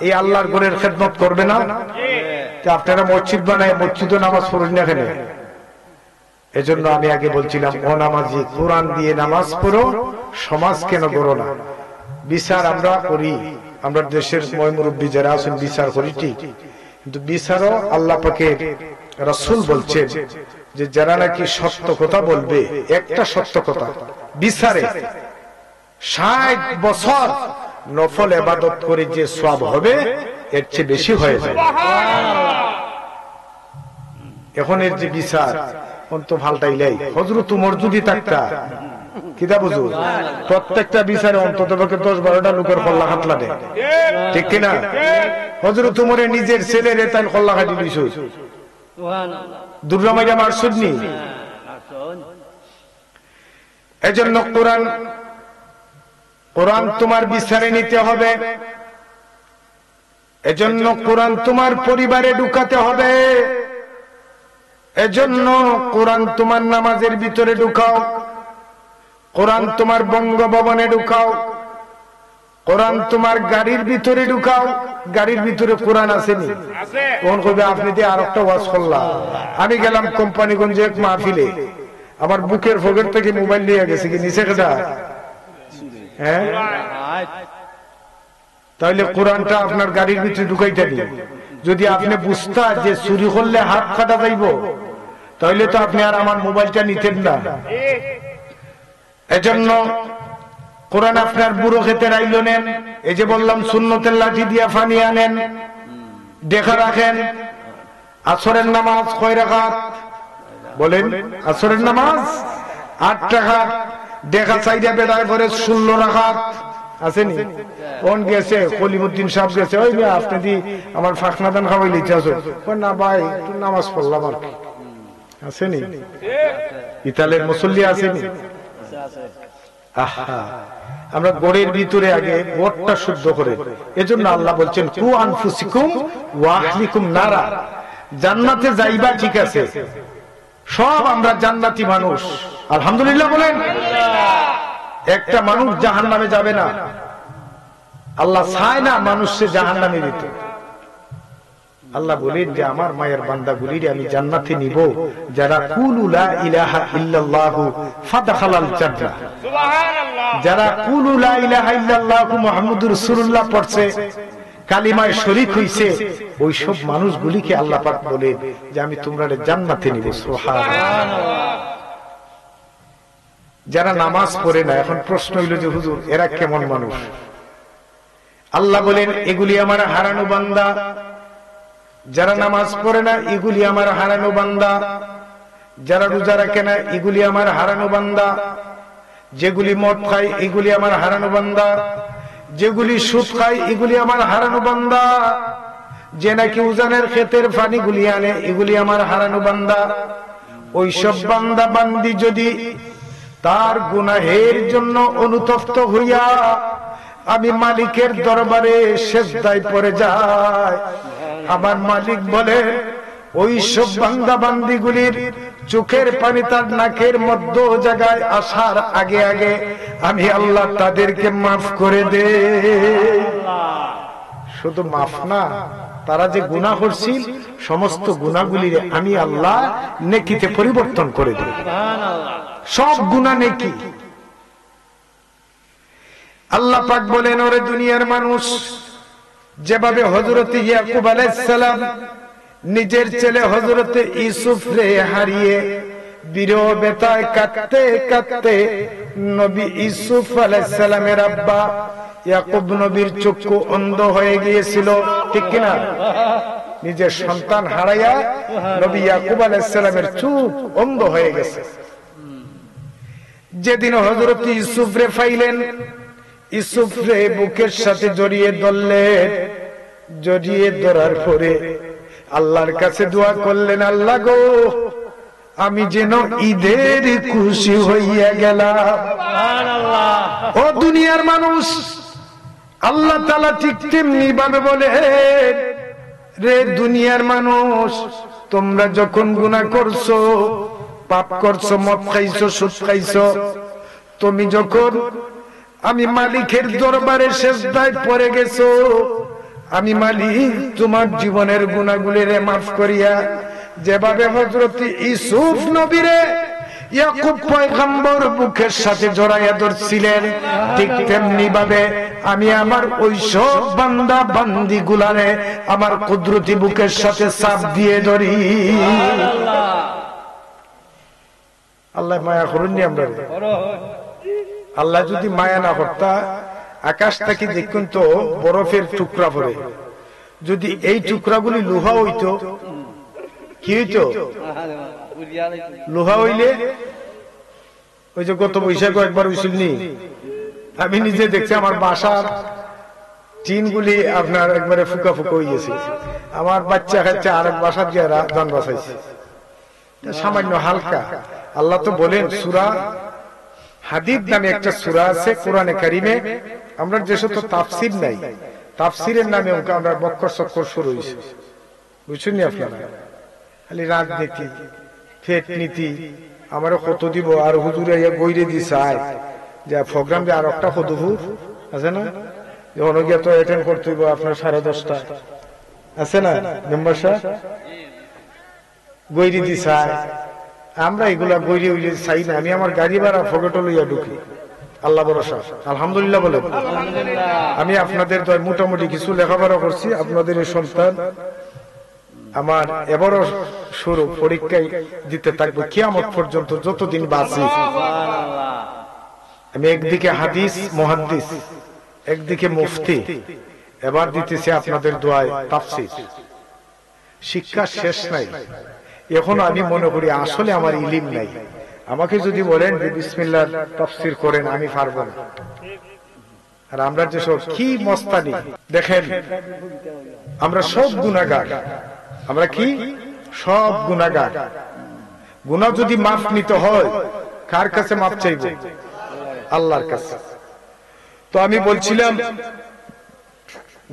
এই আল্লাহর গড়ের খেদমত করবে না আপনারা মসজিদ বানায় মসজিদে নামাজ পড়েন না কেন এজন্য আমি আগে বলছিলাম ও নামাজি কোরআন দিয়ে নামাজ পড়ো সমাজ কেন গড়ো না বিচার আমরা করি আমরা দেশের মুরব্বী যারা আছেন বিচার করি ঠিক কিন্তু বিচারও আল্লাহ পাকের রাসূল বলছেন যে যারা নাকি সত্য কথা বলবে একটা সত্য কথা বিচারে 60 বছর নফল ইবাদত করে যে সওয়াব হবে এর চেয়ে বেশি হয়ে যায় এখন এর যে বিচার অন্ত ফাল্টাইলাই হযরত উমর যদি থাকতা কিতা বুঝু প্রত্যেকটা বিচারে অন্তত পক্ষে 10-12টা লোকের কল্লা হাতলা দেয় ঠিক কিনা হযরত উমরের নিজের ছেলের তাই কল্লা কাটি দিছো দুর্গামাইয়া মারসুদনি এজন্য কোরআন তোমার বিচারে নিতে হবে এজন্য কোরআন তোমার পরিবারে ঢুকাতে হবে এজন্য কোরআন তোমার নামাজের ভিতরে ঢুকাও কোরআন তোমার বঙ্গভবনে ঢুকাও কোরআন তোমার গাড়ির ভিতরে ঢুকাও গাড়ির ভিতরে কোরআন আসেনি কোন কবে আপনি দিয়ে আর একটা ওয়াজ করলাম আমি গেলাম কোম্পানিগঞ্জে এক মাহফিলে আমার বুকের পকেট থেকে মোবাইল নিয়ে গেছে কি নিচে কেটা হ্যাঁ তাহলে কোরআনটা আপনার গাড়ির ভিতরে ঢুকাইতে দিন যদি আপনি বুঝতা যে চুরি করলে হাত কাটা যাইব তাহলে তো আপনি আর আমার মোবাইলটা নিতেন না এজন্য কোরআন আপনার বুড়ো খেতে রাইল নেন এই যে বললাম সুন্নতের লাঠি দিয়া ফানি আনেন দেখা রাখেন আসরের নামাজ কয় রাকাত বলেন আসরের নামাজ 8 রাকাত দেখা চাইরা বেড়ায় পরে 16 রাকাত আসেনি কোন গেছে কলিমুদ্দিন সাহেব গেছে ওই মিয়া আপনি দি আমার ফাকনা দান খাওয়াই লইতে আসো না ভাই তুই নামাজ পড়লাম আর কি আসেনি ইতালের মুসল্লি আসেনি আহা আমরা গড়ের ভিতরে আগে গড়টা শুদ্ধ করে এজন্য আল্লাহ বলছেন কু আনফুসিকুম ওয়া আহলিকুম নারা জান্নাতে যাইবা ঠিক আছে সব আমরা জান্নাতি মানুষ আলহামদুলিল্লাহ বলেন একটা মানুষ জাহান্নামে যাবে না আল্লাহ চায় না মানুষকে জাহান্নামে দিতে আল্লাহ বলেন যে আমার মায়ের বান্দাগুলির আমি জান্নাতে নিব যারা কুলু লা ইলাহা ইল্লাল্লাহু ফাদখালাল জান্নাহ সুবহানাল্লাহ যারা কুলু লা ইলাহা ইল্লাল্লাহু মুহাম্মাদুর রাসূলুল্লাহ পড়ছে কালিমায় শরীক হইছে ওই সব মানুষগুলিকে আল্লাহ পাক বলেন যে আমি তোমরা জান্নাতে নিব সুবহানাল্লাহ যারা নামাজ পড়ে না এখন প্রশ্ন হইল যে হুজুর এরা কেমন মানুষ আল্লাহ বলেন এগুলি আমার হারানো বান্দা যারা নামাজ পড়ে না এগুলি আমার হারানো বান্দা যারা রোজা রাখে না এগুলি আমার হারানো বান্দা যেগুলি মদ খায় এগুলি আমার হারানো বান্দা যেগুলি সুদ খায় এগুলি আমার হারানো বান্দা যে নাকি উজানের ক্ষেতের পানি গুলি আনে এগুলি আমার হারানো বান্দা ওই সব বান্দা বান্দি যদি তার গুনাহের জন্য অনুতপ্ত হইয়া আমি মালিকের দরবারে সেজদায় পড়ে যাই আমার মালিক বলে ওই সব বান্দা বান্দিগুলির চোখের পানি তার নাকের মধ্য জায়গায় আসার আগে আগে আমি আল্লাহ তাদেরকে মাফ করে দে শুধু মাফ না তারা যে গুনাহ করছিল সমস্ত গুনাহগুলি আমি আল্লাহ নেকিতে পরিবর্তন করে দেব সব গুনাহ নেকি আল্লাহ পাক বলেন ওরে দুনিয়ার মানুষ যেভাবে হযরত ইয়াকুব আলাইহিস সালাম নিজের ছেলে হযরত ইউসুফ রে হারিয়ে বিরহ বেতায় কাঁদতে কাঁদতে নবী ইউসুফ আলাইহিস সালামের আব্বা ইয়াকুব নবীর চক্ষু অন্ধ হয়ে গিয়েছিল ঠিক কিনা নিজের সন্তান হারাইয়া নবী ইয়াকুব আলাইহিস সালামের চোখ অন্ধ হয়ে গেছে যেদিন হযরত ইউসুফ রে পাইলেন ইউসুফ রে বুকের সাথে জড়িয়ে ধরলেন জড়িয়ে ধরার পরে আল্লাহর কাছে দোয়া করলেন আল্লাহ গো আমি যেন ঈদের খুশি হইয়া গেলাম সুবহানাল্লাহ ও দুনিয়ার মানুষ আল্লাহ তাআলা ঠিক তেমনি ভাবে বলে রে দুনিয়ার মানুষ তোমরা যখন গুনাহ করছো পাপ করছো মদ খাইছো সুদ খাইছো তুমি যখন আমি মালিকের দরবারে সেজদায় পড়ে গেছো আমি মালিক তোমার জীবনের গুনাহগুলিরে মাফ করিয়া যেভাবে হযরত ইউসুফ নবীরে ইয়াকুব পয়গম্বর বুকের সাথে জড়াইয়া ধরছিলেন ঠিক তেমনি ভাবে আমি আমার ওই সব বান্দা বান্দি গুলারে আমার কুদরতি বুকের সাথে চাপ দিয়ে ধরি আল্লাহ মায়া করুননি আমরা আল্লাহ যদি মায়া না করতা আকাশ থেকে দেখুন তো বরফের টুকরা পড়ে যদি এই টুকরাগুলি লোহা হইতো কি হইতো লোহা হইলে ওই যে গত বৈশাখে একবার হইছিল নি, আমি নিজে দেখছি আমার বাসার টিনগুলি আপনার একবারে ফুকা ফুকা হয়ে গেছে। আমার বাচ্চা কাচ্চা আরেক বাসার গিয়ে যান বাঁচাইছে, সামান্য হালকা। আল্লাহ তো বলেন, সূরা হাদীদ নামে একটা সূরা আছে কোরআনে কারিমে, আমরা যে সমস্ত তাফসীর নাই, তাফসীরের নামে আমরা বক্কর চক্কর শুরু হয়েছে, বুঝছেন নি আপনারা? খালি রাজনীতি, ফেক নীতি, আমারও কত দিব, আর হুজুরে বইরে দি চায় যে প্রোগ্রাম দিয়ে আর একটা কদুহু আছে না, যখন গিয়ে তো অ্যাটেন্ড করতে হইব আপনার 10:30 আছে না মেম্বার সাহেব, গৈরি দি চায়। আমরা এগুলা গৈরি উইলে চাই না। আমি আমার গাড়ি ভাড়া ফকেটে লইয়া ঢুকি, আল্লাহ ভরসা, আলহামদুলিল্লাহ বলে। আমি আপনাদের তো মোটামুটি কিছু লেখাপড়া করছি, আপনাদের এই সন্তান আমার এবারও শুরু পরীক্ষায় দিতে থাকবে কিয়ামত পর্যন্ত, যতদিন বাঁচি। আমি একদিকে হাদিস মুহাদ্দিস, একদিকে মুফতি, এবার দিতেছি আপনাদের দোয়ায় তাফসীর। শিক্ষা শেষ নাই এখনো। আমি মনে করি আসলে আমার ইলিম নাই। আমাকে যদি বলেন যে বিসমিল্লাহ তাফসীর করেন, আমি পারবো না। আর আমরা যে সব কি মস্তানি দেখেন, আমরা সব গুনাহগার। আমরা কি সব গুনাহগার। গুনাহ যদি মাফ নিতে হয়, কার কাছে মাফ চাইব? আল্লাহর কাছে। তো আমি বলছিলাম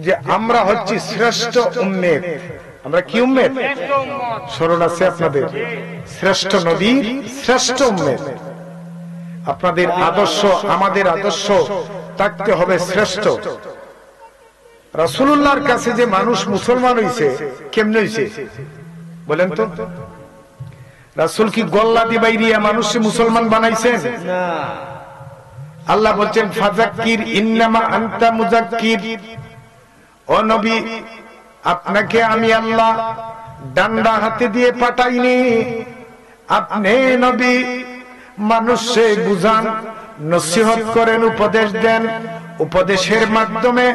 যে আমরা হচ্ছি শ্রেষ্ঠ উম্মত। আমরা কি উম্মত? স্মরণ আছে আপনাদের? শ্রেষ্ঠ নবীর শ্রেষ্ঠ উম্মত। আপনাদের আদর্শ আমাদের আদর্শ থাকতে হবে শ্রেষ্ঠ। রাসূলুল্লাহর কাছে যে মানুষ মুসলমান হইছে, কেমনে হইছে বলেন তো? রাসূল কি গল্লা দিবাইরিয়া মানুষকে মুসলমান বানাইছেন? না। আল্লাহ বলছেন ফাযাক্কির ইন্নামা আনতা মুযাক্কির। ও নবী, আপনাকে আমি আল্লাহ ডান্ডা হাতে দিয়ে পাঠাইনি। আপনি নবী মানুষকে বুঝান, নসিহত করেন, উপদেশ দেন। উপদেশের মাধ্যমে,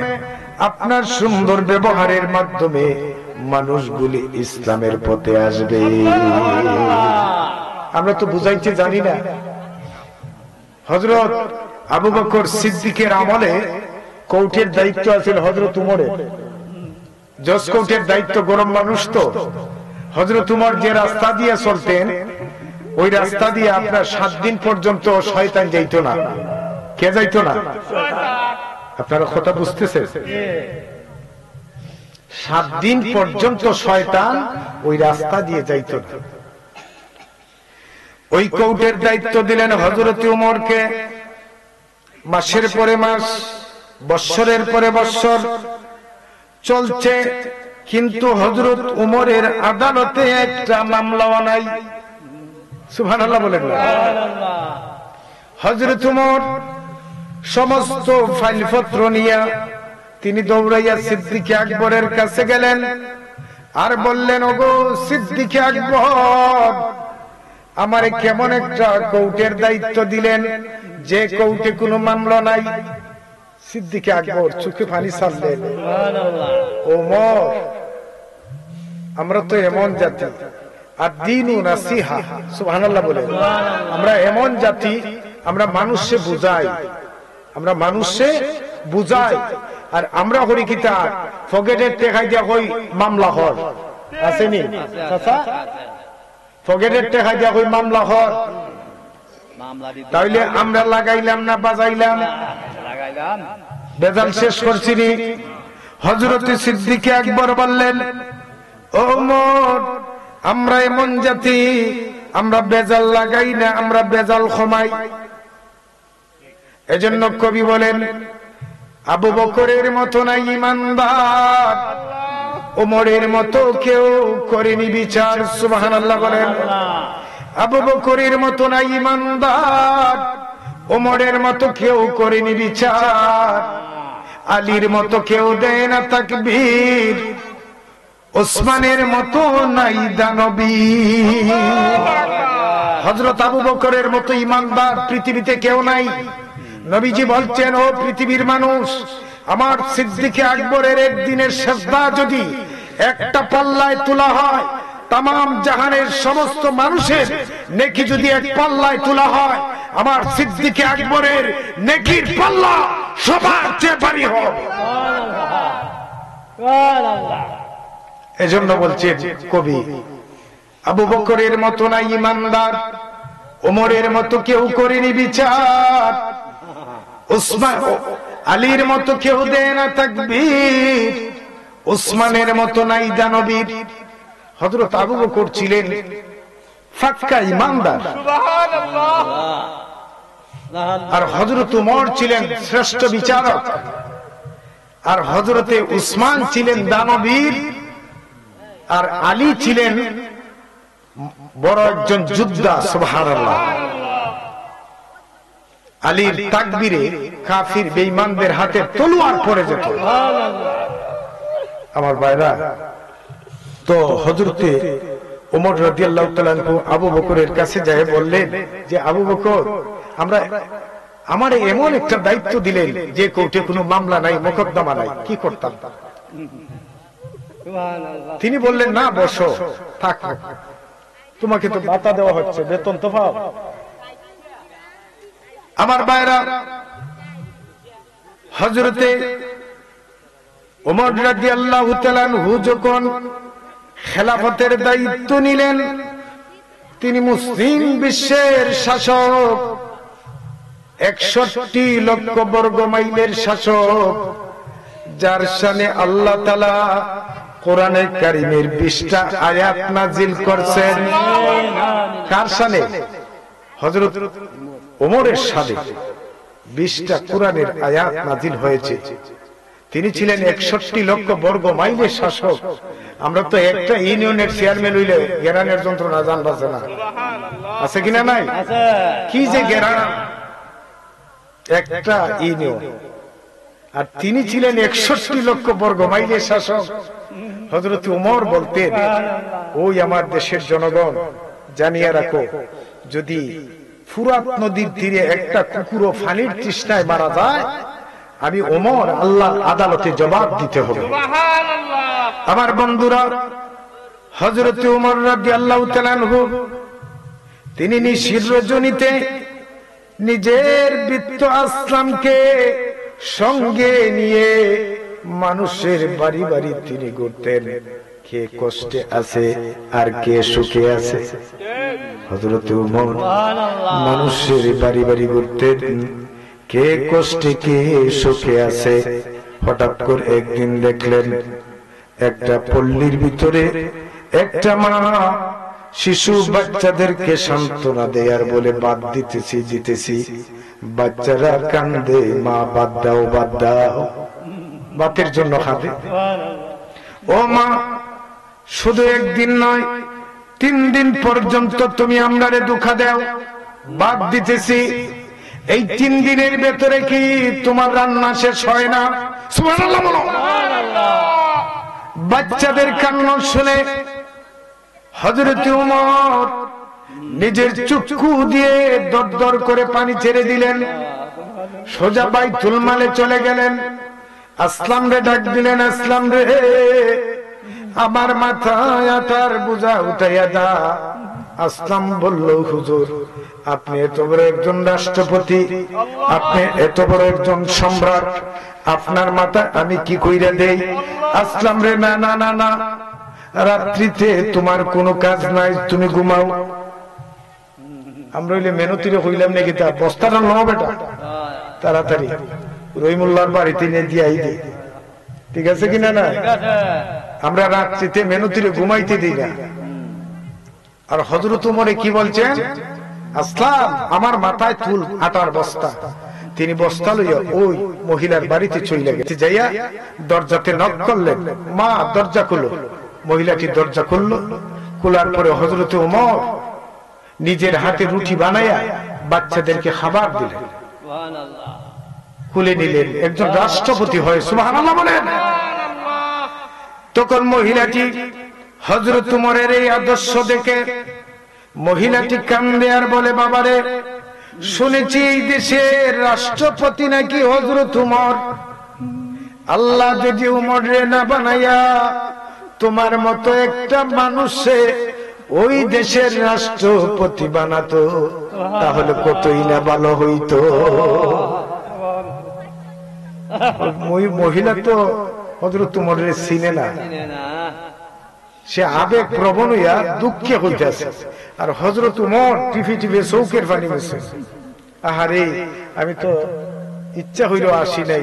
আপনার সুন্দর ব্যবহারের মাধ্যমে মানুষগুলি ইসলামের পথে আসবে। আমরা তো বুঝাইতে জানি না। হযরত আবু বকর সিদ্দিকের আমলে কোর্টের দায়িত্ব আছে হযরত উমরের। জজ কোর্টের দায়িত্ব, গরম মানুষ তো। হযরত উমর যে রাস্তা দিয়ে চলতেন, ওই রাস্তা দিয়ে আপনার 7 দিন পর্যন্ত শয়তান যাইতো না। কে যাইতো না? আপনারা কথা বুঝতেছেন? 7 দিন পর্যন্ত শয়তান ওই রাস্তা দিয়ে যাইতো না। ওই কোর্টের দায়িত্ব দিলেন হযরত উমরকে। মাসের পরে মাস, বৎসরের পরে বৎসর চলছে, কিন্তু হযরত উমরের আদালতে একটা মামলাও নাই। সুবহানাল্লাহ বলেন না? হযরত উমর সমস্ত ফাইলপত্র নিয়ে তিনি দৌড়াইয়া সিদ্দিক আকবরের কাছে গেলেন আর বললেন, ওগো সিদ্দিক আকবর, আমারে কেমন একটা কোর্টের দায়িত্ব দিলেন, যে কোর্টে কোনো মামলা নাই। সিদ্দিক আকবর চোখে পানি ছাড়লেন। ওমর, আমরা তো এমন জাতি, আদ-দীনু নাসিহা। সুবহানাল্লাহ বলেন। আমরা এমন জাতি, আমরা মানুষে বুঝাই, আমরা মানুষে বুঝাই। আর আমরা হরি কিতা ফগেটের টেকাই দিয়া কই মামলা হর আসেনি? চাচা, ফগেটের টেকাই দিয়া কই মামলা হর। তাইলে আমরা লাগাইলাম না বাজাইলাম? বেজাল শেষ করছি নি। হযরত সিদ্দিক আকবর বললেন, ও ওমর, আমরা এমন জাতি, আমরা বেজাল লাগাই না, আমরা বেজাল ক্ষমাই। এজন্য কবি বলেন, আবু বকরের মতো নাই ইমানদার, ওমরের মতো কেউ করেনি বিচার। সুবহানাল্লাহ বলেন। আবু বকরের মতো নাই ইমানদার, ওমরের মতো কেউ করেনি বিচার, আলীর মতো কেউ দেয় না তাকবীর, ওসমানের মতো নাই দানবীর। হযরত আবু বকরের মতো ইমানদার পৃথিবীতে কেউ নাই। নবীজি বলছেন, ও পৃথিবীর মানুষ, আমার সিদ্দিক আকবরের একদিনের সেজদা যদি একটা পাল্লায় তোলা হয়, তামাম জাহানের সমস্ত মানুষের নেকি যদি এক পাল্লায় তোলা হয়, আমার সিদ্দিক আকবরের নেকির পাল্লা সবার চেয়ে ভারী হবে। এজন্য বলছেন কবি, আবু বকরের মতো না ইমানদার, ওমরের মতো কেউ করেনি বিচার, উসমান আলীর মতো কেউ দেয় না তাকবীর, উসমানের মতো নাই দানবীর। হযরত আবু বকর ছিলেন ফাক্কা ইমানদার, আর হযরত ওমর ছিলেন শ্রেষ্ঠ বিচারক, আর হযরতে উসমান ছিলেন দানবীর, আর আলী ছিলেন বড় একজন যোদ্ধা। সুবহানাল্লাহ। আলীর তাকবীরে কাফির বেঈমানদের হাতে তলোয়ার পড়ে যেত। আমার ভাইরা, তো হযরতে ওমর রাদিয়াল্লাহু তাআলা আনহু আবু বকরের কাছে যায় বললেন যে আবু বকর, আমারে এমন একটা দায়িত্ব দিলেন যে কোর্টে কোনো মামলা নাই, মোকদ্দমা নাই, কি করতাম? তিনি বললেন, না বসো, থাকো, তোমাকে তো ভাতা দেওয়া হচ্ছে, বেতন তো পাও। আমার ভাইরা, হযরতে ওমর রাদিয়াল্লাহু তাআলা আনহু যখন খেলাফতের দায়িত্ব নিলেন, তিনি মুসলিম বিশ্বের শাসক, 61 লক্ষ বর্গ মাইলের শাসক, যার শানে আল্লাহ তাআলা কোরআনে কারীমের 20টা আয়াত নাজিল করেছেন। কার শানে? হযরত ওমরের শানে 20টা কোরআনের আয়াত নাজিল হয়েছে। তিনি ছিলেন 61 লক্ষ বর্গ মাইলের শাসক। আমরা তো একটা ইউনিয়নের চেয়ারম্যান হইলে গেরানের যন্ত্রণা জানবাছে না, আছে কিনা? নাই। কি যে গেরান, একটা ইউনিয়ন, আর তিনি ছিলেন 61 লক্ষ বর্গ মাইলের শাসক। হযরত ওমর বলতেন, ওই আমার দেশের জনগণ, জানিয়ে রাখো, যদি ফুরাত নদীর তীরে একটা কুকুরও পানির তৃষ্ণায় মারা যায়, আমি ওমর আল্লাহর আদালতে জবাব দিতে হবে। আমার বন্ধুরা, হযরত ওমর রাদিয়াল্লাহু তাআলা আনহু তিনি নিশির রজনীতে নিজের বৃত্ত আসলামকে সঙ্গে নিয়ে মানুষের বাড়ি বাড়ি তিনি ঘুরতেন, কে কষ্টে আছে আর কে সুখে আছে। হযরত ওমর মানুষের বাড়ি বাড়ি ঘুরতেন, কে কষ্টে কে সুখে আছে। হঠাৎ করে একদিন দেখলেন একটা পল্লীর ভিতরে একটা মা শিশু বাচ্চাদেরকে সান্ত্বনা দেয় আর বলে, বাদ দিতেছি, বাচ্চারা কান্দে, মা বাদ দাও, বাদ দাও, বাতের জন্য খাবে। ও মা, শুধু একদিন নয়, 3 দিন পর্যন্ত তুমি আমরারে দুঃখা দাও, বাদ দিতেছি। এই 3 দিনের ভেতরে কি তোমার রান্না শেষ হয় না? সুবহানাল্লাহ বলো। বাচ্চাদের কান্না শুনে হযরত ওমর নিজের চক্ষু দিয়ে দরদর করে পানি ছেড়ে দিলেন, সোজা বাইতুল মালে চলে গেলেন, আসলাম রে ডাক দিলেন, আসলাম রে, আমার মাথায় আটার বোঝা উঠাইয়া দা। আসলাম বলল, হুজুর, আপনি এত বড় একজন রাষ্ট্রপতি, আপনি এত বড় একজন সম্রাট, আপনার মাথা আমি কি কইরা দেই? আসলাম রে, না না না না, রাত্রিতে তোমার কোনো কাজ নাই, তুমি ঘুমাও। আমরা হইলে মেনতিরে হইলাম নাকি, তা বস্তাটা নাও বেটা, তাড়াতাড়ি রহিমুল্লাহর বাড়িতে নিয়ে দিয়াই দিই, ঠিক আছে কিনা? না, আমরা রাত্রিতে মেনতিরে ঘুমাইতে দিই না। আর হযরত ওমরে কি বলছেন? আসলাম, আমার মাথায় তুল আটার বস্তা। তিনি বস্তা লইয়া ওই মহিলার বাড়িতে চলে গেছে, যাইয়া দরজাতে নক করলেন, মা দরজা খুলো। মহিলাটি দরজা খুলল, খোলার পরে হযরত ওমর নিজের হাতে রুটি বানাইয়া বাচ্চাদেরকে খাবার দিলেন, খুলে নিলেন, একজন রাষ্ট্রপতি হয়। সুবহানাল্লাহ বলেন। তখন মহিলাটি হযরত ওমরের এই আদর্শ দেখে মহিলাটি কান্দে আর বলে, বাবারে, শুনেছি এই দেশের রাষ্ট্রপতি নাকি হযরত ওমর। আল্লাহ যদি ওমর রে না বানাইয়া তোমার মতো একটা মানুষে ওই দেশের রাষ্ট্রপতি বানাতো, তাহলে কতই না ভালো হইতো। ওই মহিলা তো হযরত উমরের চিনে না, সে আবেগ প্রবণ হইয়া দুঃখে হইতেছে, আর হযরত উমর টিফি টিফে চৌকের পানি মিশে। আহারে, আমি তো ইচ্ছা হইলেও আসি নাই,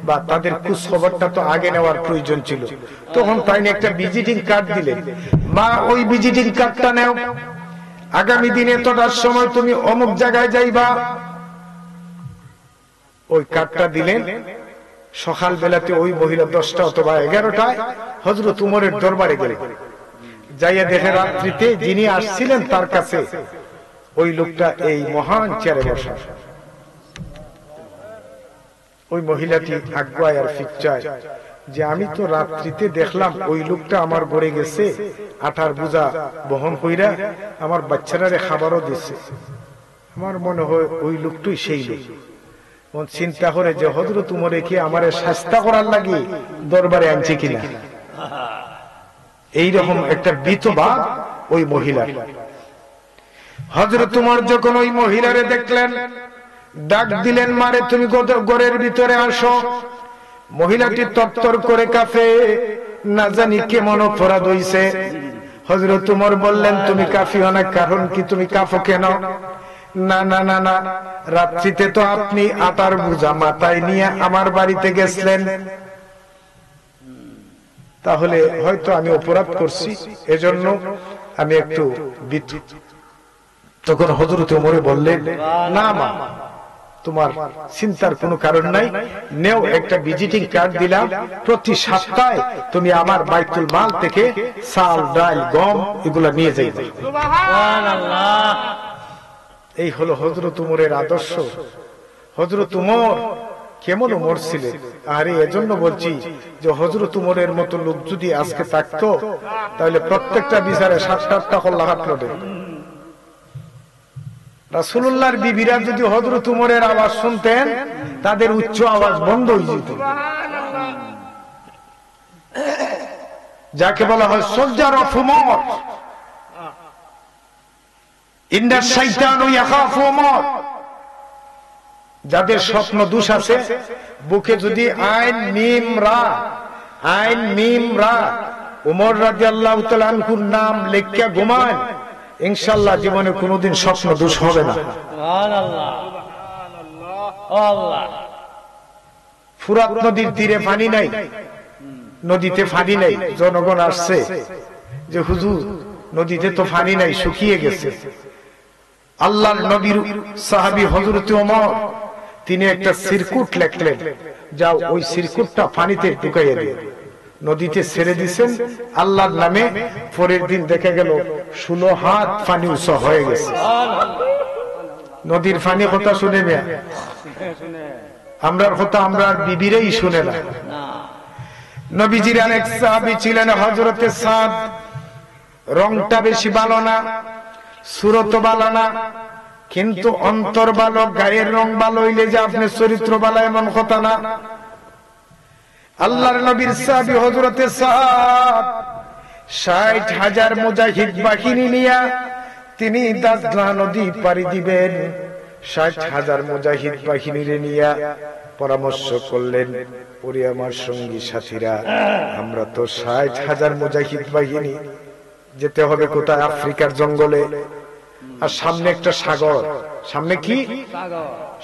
বা তাদের খোঁজ খবরটা তো আগে নেওয়ার প্রয়োজন ছিল। তখন তাই একটা ভিজিটিং কার্ড দিলেন, মা ওই ভিজিটিং কার্ডটা নেও, আগামী দিনে তোটার সময় তুমি অমুক জায়গায় যাইবা। ওই কার্ডটা দিলেন। সকাল বেলাতে ওই মহিলা 10টা অথবা 11টায় হযরত উমরের দরবারে গেলেন। যাইয়া দেখে রাত্রিতে যিনি আসছিলেন তার কাছে ওই লোকটা এই মহান চেয়ারে বসা। ওই মহিলাটি আগুয়ায় আর ফিচ্চায় যে আমি তো রাত্রিতে দেখলাম ওই লোকটা আমার ঘরে গেছে, আটার বোঝা বহন কইরা আমার বাচ্চারা খাবারও দিচ্ছে। আমার মনে হয় ওই লোকটাই সেই লোক। চিন্তা করে যে হযরত উমরে কি আমারে শাস্তা করার লাগি দরবারে আনছে কিনা, এইরকম একটা বিতবা ওই মহিলা। হযরত উমর যখন ওই মহিলারে দেখলেন, ডাক দিলেন, মারে তুমি ঘরের ভিতরে আসো। মহিলাটি তরতর করে কাঁপে, না জানি কেমন অপরাধ হইছে। হযরত উমর বললেন, তুমি কাঁপিও না, কারণ কি, তুমি কাঁপো কেন? না না না না, রাত্রিতে তো আপনি আটার বোঝা মাথায় নিয়ে আমার বাড়িতে গেছিলেন, তাহলে হয়তো আমি অপরাধ করছি, এজন্য আমি একটু বিদ্যুৎ। তখন হযরত ওমর বললেন, না মা, তোমার চিন্তার কোনো কারণ নাই, নেও একটা ভিজিটিং কার্ড দিলাম, প্রতি সপ্তাহে তুমি আমার বাইতুল মাল থেকে চাল ডাল গম এগুলা নিয়ে যাইবে। সুবহানাল্লাহ। এই হলো হযরত উমরের আদর্শ। হযরত উমর কেমন উমর ছিলেন। আরে এজন্য বলছি যে হযরত উমরের মতো লোক যদি আজকে থাকতো, তাহলে প্রত্যেকটা বিচারে 7-8টা কল্লা হাঁটলো। রাসূলুল্লাহর বিবিরা যদি হযরত উমরের আওয়াজ শুনতেন, তাদের উচ্চ আওয়াজ বন্ধ হয়ে যেত। যাকে বলা হয় সোলজার অফ উমর, ইন্না শাইতানু ইয়াখাফু উমর। যাদের স্বপ্ন দোষ আছে, বুকে যদি আইন মিম রা উমর রাদিয়াল্লাহু তাআলা আনহুর নাম লেখা ঘুমান, ইনশাআল্লাহ জীবনে কোনোদিন স্বপ্ন দোষ হবে না। সুবহানাল্লাহ। আল্লাহ। ফুরাত নদীর তীরে পানি নাই, নদীতে পানি নাই। জনগণ আসছে যে হুজুর, নদীতে তো পানি নাই, শুকিয়ে গেছে। আল্লাহর নবীর সাহাবী হযরত ওমর, তিনি একটা সিরকুট লেখলেন, যাও ওই সিরকুটটা পানিতে ঢুকাইয়া দিও। নদীতে ছেড়ে দিয়েছেন আল্লাহর নামে। পরের দিন দেখা গেল 16 হাত পানি উঁচু হয়ে গেছে। নদীর পানি কথা শুনে না, আমরার কথা আমরা বিবিরেই শুনে না। নবীজির আরেক সাহাবী ছিলেন হযরতে সাদ। রংটা বেশি ভালো না, সুরত ভালো না, কিন্তু অন্তর ভালো। গায়ের রং ভালো হইলে যে আপনি চরিত্র ভালো এমন কথা না। আল্লাহর নবীর সাহাবী হযরতে সাদ 60,000 মুজাহিদ বাহিনী নিয়া তিনি দাজলা নদী পাড়ি দিবেন। 60,000 মুজাহিদ বাহিনীরে নিয়া পরামর্শ করলেন, ওরে আমার সঙ্গী সাথীরা, আমরা তো 60,000 মুজাহিদ বাহিনী, যেতে হবে কোথায়? আফ্রিকার জঙ্গলে। আর সামনে একটা সাগর। সামনে কি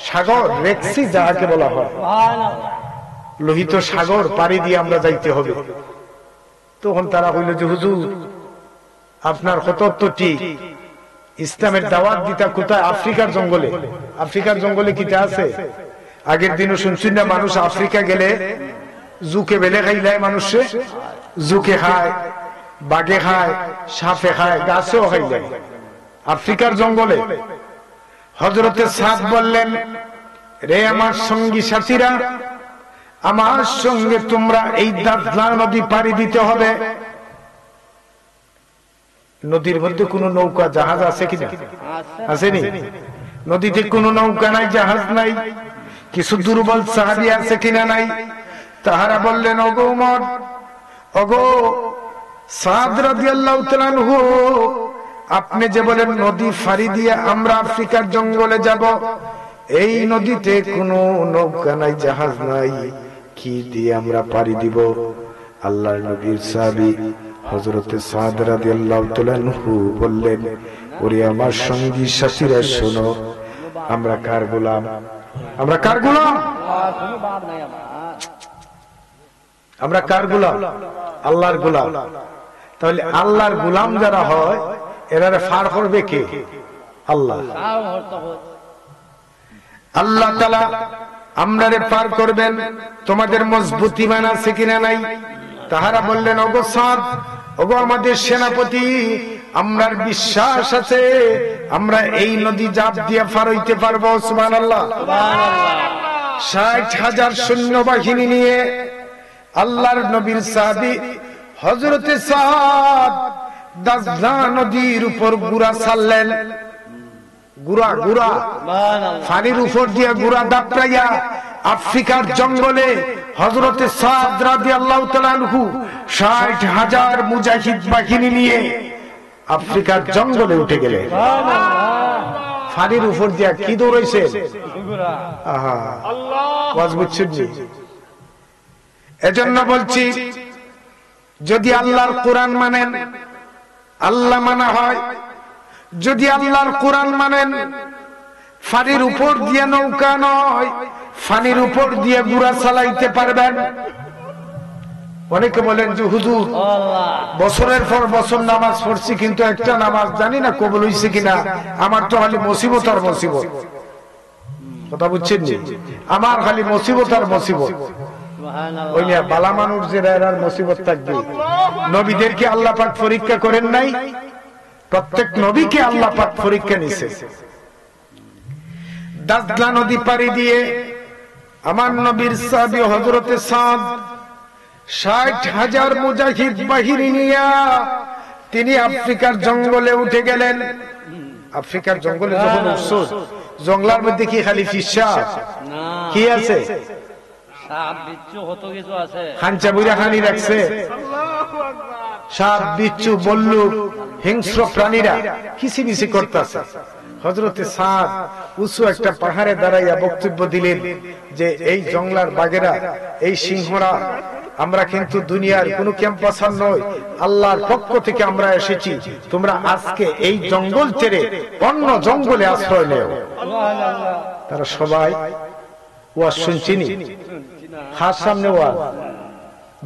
সাগর? রেড সি যাকে বলা হয়, লোহিত সাগর পাড়ি দিয়ে আমরা যাইতে হবে। তখন তারা হইল যে হুজুর, আপনার কত তো ঠিক, ইসলামের দাওয়াত দিতা কোথায়? আফ্রিকার জঙ্গলে। আফ্রিকার জঙ্গলে কিটা আছে? আগের দিনও শুনছি না, মানুষ আফ্রিকা গেলে জুকে বেলে খাইলায়, মানুষে জুকে খায়, বাঘে খায়, সাপে খায়, গাছেও খাইলায়। আফ্রিকার জঙ্গলে হযরতে সাদ বললেন, রে আমার সঙ্গী সাথীরা, আমার সঙ্গে তোমরা এই দাজলা নদী পাড়ি দিতে হবে। নদীর মধ্যে কোন নৌকা জাহাজ আছে কিনা? আসেনি। নদীতে কোন নৌকা নাই, জাহাজ নাই। কিছু দুর্বল সাহাবী আছে কিনা? নাই। তাহারা বললেন, ওগো উমর, ওগো সাদ রাদিয়াল্লাহু তাআলা আনহু, আপনি যে বলেন নদী ফাড়ি দিয়ে আমরা আফ্রিকার জঙ্গলে যাব, এই নদীতে কোনো নৌকা নাই, জাহাজ নাই, কি দিয়ে আমরা পাড়ি দিব? আল্লাহর নবীর সাহাবী হযরতে সাদ রাদিয়াল্লাহু তাআলা আনহু বললেন, ওরে আমার সঙ্গী সাথীরা শোনো, আমরা কার গোলাম? আমরা কার গোলাম? কোনো বাদ নাই আমার। আমরা কার গোলাম? আল্লাহর গোলাম। তাহলে আল্লাহর গোলাম যারা হয় এরারে ফার করবে কে? আল্লাহ। আল্লাহ তাআলা আমরারে পার করবেন। তোমাদের মজবুত ঈমান আছে কিনা নাই? তাহারা বললেন, ওগো সাদ, ওগো আমাদের সেনাপতি, আমরার বিশ্বাস আছে, আমরা এই নদী জাপ দিয়ে পার হইতে পারবো। সুবহানাল্লাহ। ৬০,০০০ সৈন্যবাহিনী নিয়ে আল্লাহর নবীর সাহাবী হযরতে সাদ দাজলা নদীর উপর গুড়া ছাড়লেন। গুড়া গুড়া পানির উপর দিয়ে গুড়া দাপড়াইয়া আফ্রিকার জঙ্গলে হযরতে সাদ রাদিয়াল্লাহু তাআলা আনহু ৬০,০০০ মুজাহিদ বাহিনী নিয়ে আফ্রিকার জঙ্গলে উঠে গেলেন। পানির উপর দিয়া কি দৌড়াইছে? আহা, ওয়াজ বুঝছেন? এজন্য বলছি, যদি আল্লাহর কোরআন মানেন, আল্লাহ মানা হয়। যদি আল্লাহর কোরআন মানেন, পানির উপর দিয়ে নৌকা নয়, পানির উপর দিয়ে গুড়া চালাইতে পারবেন। অনেকে বলেন যে হুজুর, বছরের পর বছর নামাজ পড়ছি, কিন্তু একটা নামাজ জানি না কবুল হইছে কিনা। আমার তো খালি মুসিবত আর মুসিবত। কথা বুঝছেন? আমার খালি মুসিবত আর মুসিবত। ওই নিয়ে বালা মানুষ যে এরার মুসিবত থাকবে। নবীদেরকে আল্লাহ পাক পরীক্ষা করেন নাই? প্রত্যেক নবীকে আল্লাহ পাক পরীক্ষা নিছে। দাজলা নদী পাড়ি দিয়ে আমার নবীর সাহাবী হযরতে সাদ ৬০,০০০ মুজাহিদ বাহিনী নিয়ে তিনি আফ্রিকার জঙ্গলে উঠে গেলেন। আফ্রিকার জঙ্গলে যখন উঠছেন, জঙ্গলার মধ্যে কি খালি ফিসা? কি আছে? সাপ বিচ্ছু কত কিছু আছে। খাঞ্চা বুইরা খানি রাখছে। সাপ, বিচ্ছু, বল্লুক, হিংস্র প্রাণীরা কিচিমিচি করতেছে। হযরতে সাদ উঁচু একটা পাহাড়ে দাঁড়াইয়া বক্তব্য দিলেন যে, এই জঙ্গলার বাঘেরা, এই সিংহরা, আমরা কিন্তু দুনিয়ার কোন ক্যাম্পাসার নয়, আল্লাহর পক্ষ থেকে আমরা এসেছি। তোমরা আজকে এই জঙ্গল ছেড়ে অন্য জঙ্গলে আশ্রয় নেও। তারা সবাই ওয়াজ শুনছিনি, হাত সামনে ওয়াজ,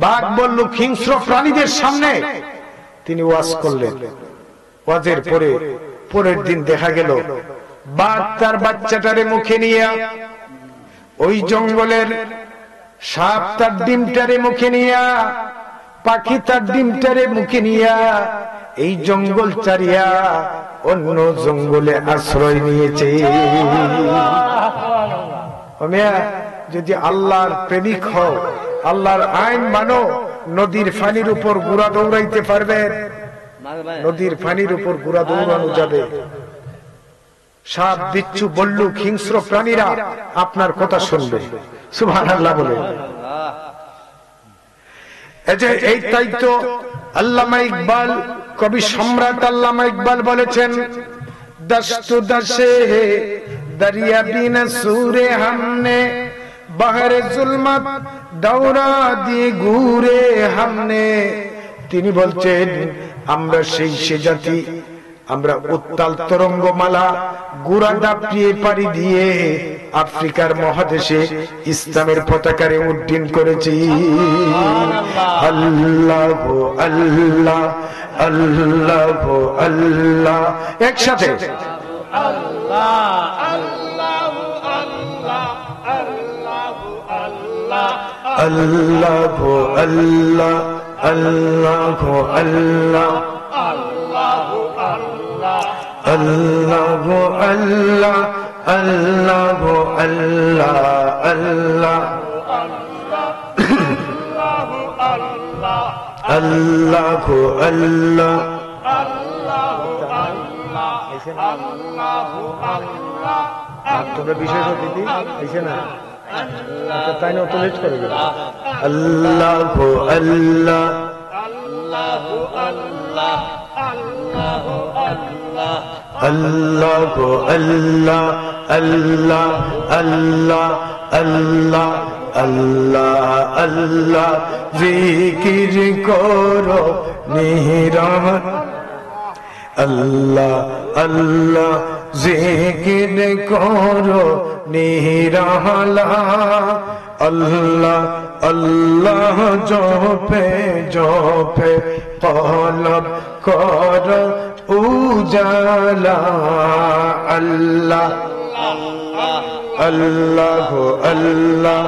বাঘ বল্লুক হিংস্র প্রাণীদের সামনে তিনি ওয়াজ করলেন। ওয়াজের পরে পরের দিন দেখা গেল বাঘ তার বাচ্চাটারে মুখে নিয়ে, ওই জঙ্গলের সাপ তার ডিমটারে মুখে নিয়া, পাখি তার ডিমটারে মুখে নিয়া এই জঙ্গল চারিয়া অন্য জঙ্গলে আশ্রয় নিয়েছে। যদি আল্লাহর প্রেমিক হও, আল্লাহর আইন মানো, নদীর পানির উপর গুড়া দৌড়াইতে পারবে? নদীর পানির উপর গুড়া দৌড়ানো যাবে? সাপ, বিচ্ছু, বল্লুক, হিংস্র প্রাণীরা আপনার কথা শুনবে। সুবহানাল্লাহ বলে। এই তাই তো আল্লামা ইকবাল, কবি সম্রাট আল্লামা ইকবাল বলেছেন, দস্তু দশে দরিয়া বিন সুরে हमने বাহরে জুলমত দৌড়া দিয়ে ঘুরে हमने। তিনি বলছেন, আমরা সেই সে জাতি, আমরা উত্তাল তরঙ্গমালা গুড়া দাপিয়ে পাড়ি দিয়ে আফ্রিকার মহাদেশে ইসলামের পতাকারে উড্ডীন করেছি। আল্লাহ আল্লাহ আল্লাহ আল্লাহ, একসাথে আল্লাহ আল্লাহ আল্লাহ আল্লাহ আল্লাহ আল্লাহ আল্লাহ আল্লাহ আল্লাহ আল্লাহ আল্লাহ আল্লাহ আল্লাহ আল্লাহ আল্লাহ। তোমরা বিশেষ অতিথি এসে না, তাই না? অত লেট করে গেল। আল্লাহ আল্লাহ আল্লাহ গো আল্লাহ আল্লাহ আল্লাহ আল্লাহ আল্লাহ আল্লাহ জিকির করো নিরামত আল্লাহ আল্লাহ জিকির করো নিরালা আল্লাহ আল্লাহ জপে জপে কলব কর উজালা আল্লাহ আল্লাহ আল্লাহ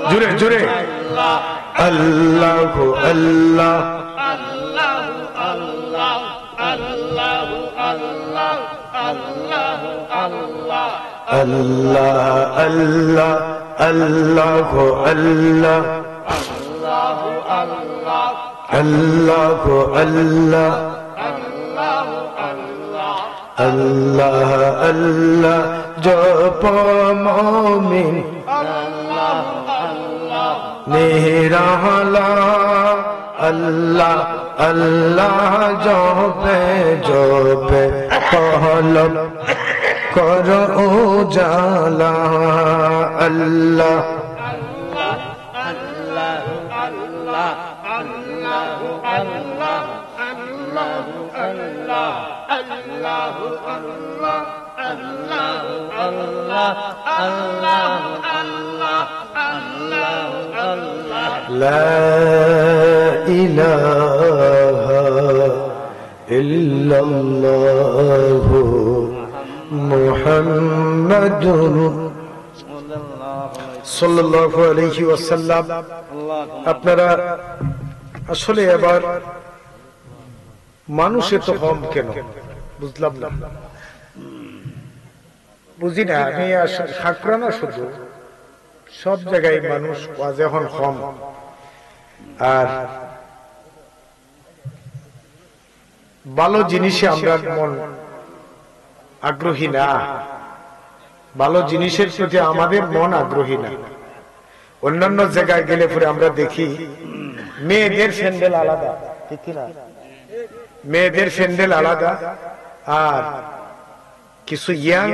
জুড়ে জুড়ে আল্লাহ আল্লাহ আল্লাহ আল্লাহ আল্লাহ আল্লাহ আল্লাহ আল্লাহ আল্লাহ আল্লাহ জপ মুমিন নিরালা আল্লাহ আল্লাহ জপে জপে কলব কর উজালা আল্লাহ لا إله إلا الله محمد সাল্লাল্লাহু আলাইহি ওয়াসাল্লাম। আপনারা আসলে এবার মানুষ এত কম কেন বুঝলাম না, বুঝি না আমি সাকরা না, শুধু সব জায়গায় মানুষ এখন কম, আর ভালো জিনিসে আমরা মন আগ্রহী না, ভালো জিনিসের প্রতি আমাদের মন আগ্রহী না। অন্যান্য জায়গায় গেলে পরে আমরা দেখি মেয়েদের স্যান্ডেল আলাদা, ঠিক না? মেয়েদের স্যান্ডেল আলাদা, আর কিছু ইয়াং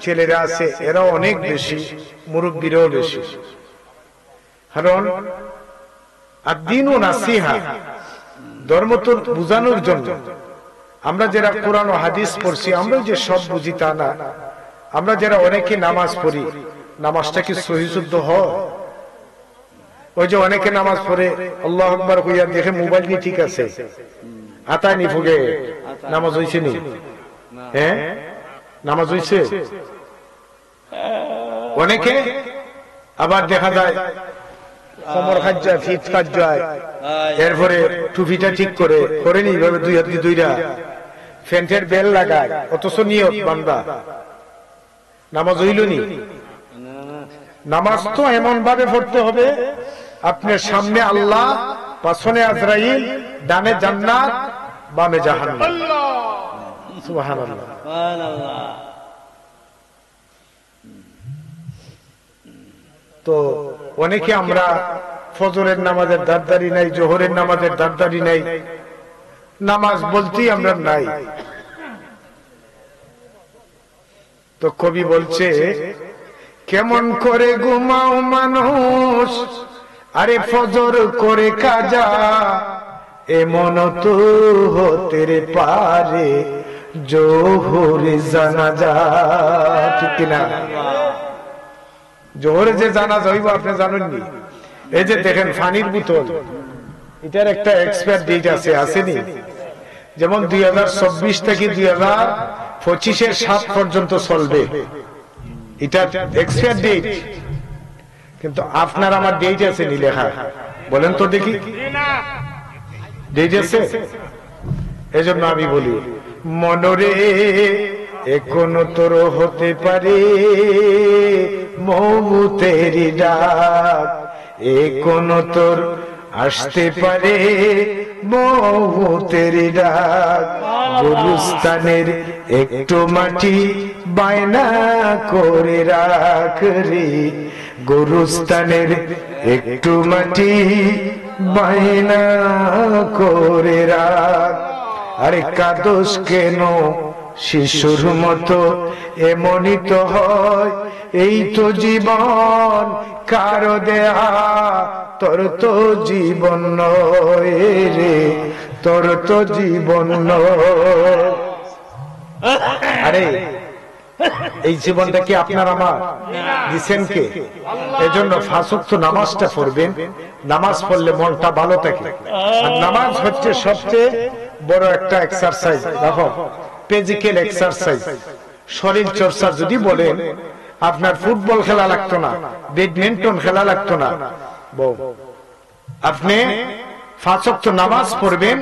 ছেলেরা আছে এরাও অনেক বেশি, মুরব্বীরাও বেশি। কারণ আদ-দীন ও নাসিহা, ধর্ম তো বুঝানোর জন্য। আমরা যারা কোরআন ও হাদিস পড়ছি আমরা যে সব বুঝি তা না। আমরা যারা অনেকে নামাজ পড়ি, নামাজটা কি সহি শুদ্ধ হয়? ওই যে অনেকে নামাজ পড়ে আল্লাহু আকবার কইয়া দেখে মোবাইল নিয়ে ঠিক আছে, হাতায় নি ফুগে, নামাজ হইছে নি? হ্যাঁ, নামাজ হইছে? অনেকে আবার দেখা যায় কোমর খাজ্জা, ফিট খাজ্জা, এরপরে টুপিটা ঠিক করে করেনি এইভাবে দুই হাত দিয়ে দুইটা ফ্যান্টের বেল লাগায়, অথচ নিয়ত বান্দা, নামাজ হইল নি? নামাজ তো এমন ভাবে পড়তে হবে আপনার সামনে আল্লাহ, পাছনে আজরাইল, ডানে জান্নাত, বামে জাহান্নাম। সুবহানাল্লাহ। তো অনেকে আমরা ফজরের নামাজের দারদারি নাই, জোহরের নামাজের দারদারি নাই, নামাজ বলতেই আমরা নাই। তো কবি বলছে কেমন করে ঘুমাও মানুষ, আরে ফজর করে কাজা, এমন তো হতে পারে জোহরে জানাজা, ঠিক কিনা? জোহরে যে জানাজা হইব আপনি জানেননি? এই যে দেখেন পানির বোতল, এটার একটা এক্সপায়ার ডেট আছে, আসেনি? যেমন 2024 থেকে 2025-এর 7 পর্যন্ত চলবে, এটা এক্সপায়ার ডেট। কিন্তু আপনার আমার ডেট আছে নি লেখা? বলেন তো দেখি, ডেট আছে? এই জন্য আমি বলি মনরে এখন তোর হতে পারে মৌতের ডাক, এখন তোর আসতে পারে মৌতের ডাক, গুরুস্থানের একটু মাটি বায়না করে রাখ রে, গুরুস্থানের একটু মাটি বায়না করে রাখ। আরে কাদোস কেন শিশুর মতো, এমনই তো হয় এই তো জীবন, কারো দেয়া তোর তো জীবন নয় রে, তোর তো জীবন নয়। আরে এই জীবনটা কি আপনার আমার দিচ্ছেন কে? এজন্য পাঁচ ওয়াক্ত নামাজটা পড়বেন। নামাজ পড়লে মনটা ভালো থাকে। আর নামাজ হচ্ছে সবচেয়ে বড় একটা এক্সারসাইজ, দেখো ফিজিক্যাল এক্সারসাইজ, শরীর চর্চা। যদি বলেন আপনার ফুটবল খেলা লাগতো না, ব্যাডমিন্টন খেলা লাগতো না, আপনি পাঁচ ওয়াক্ত নামাজ পড়বেন,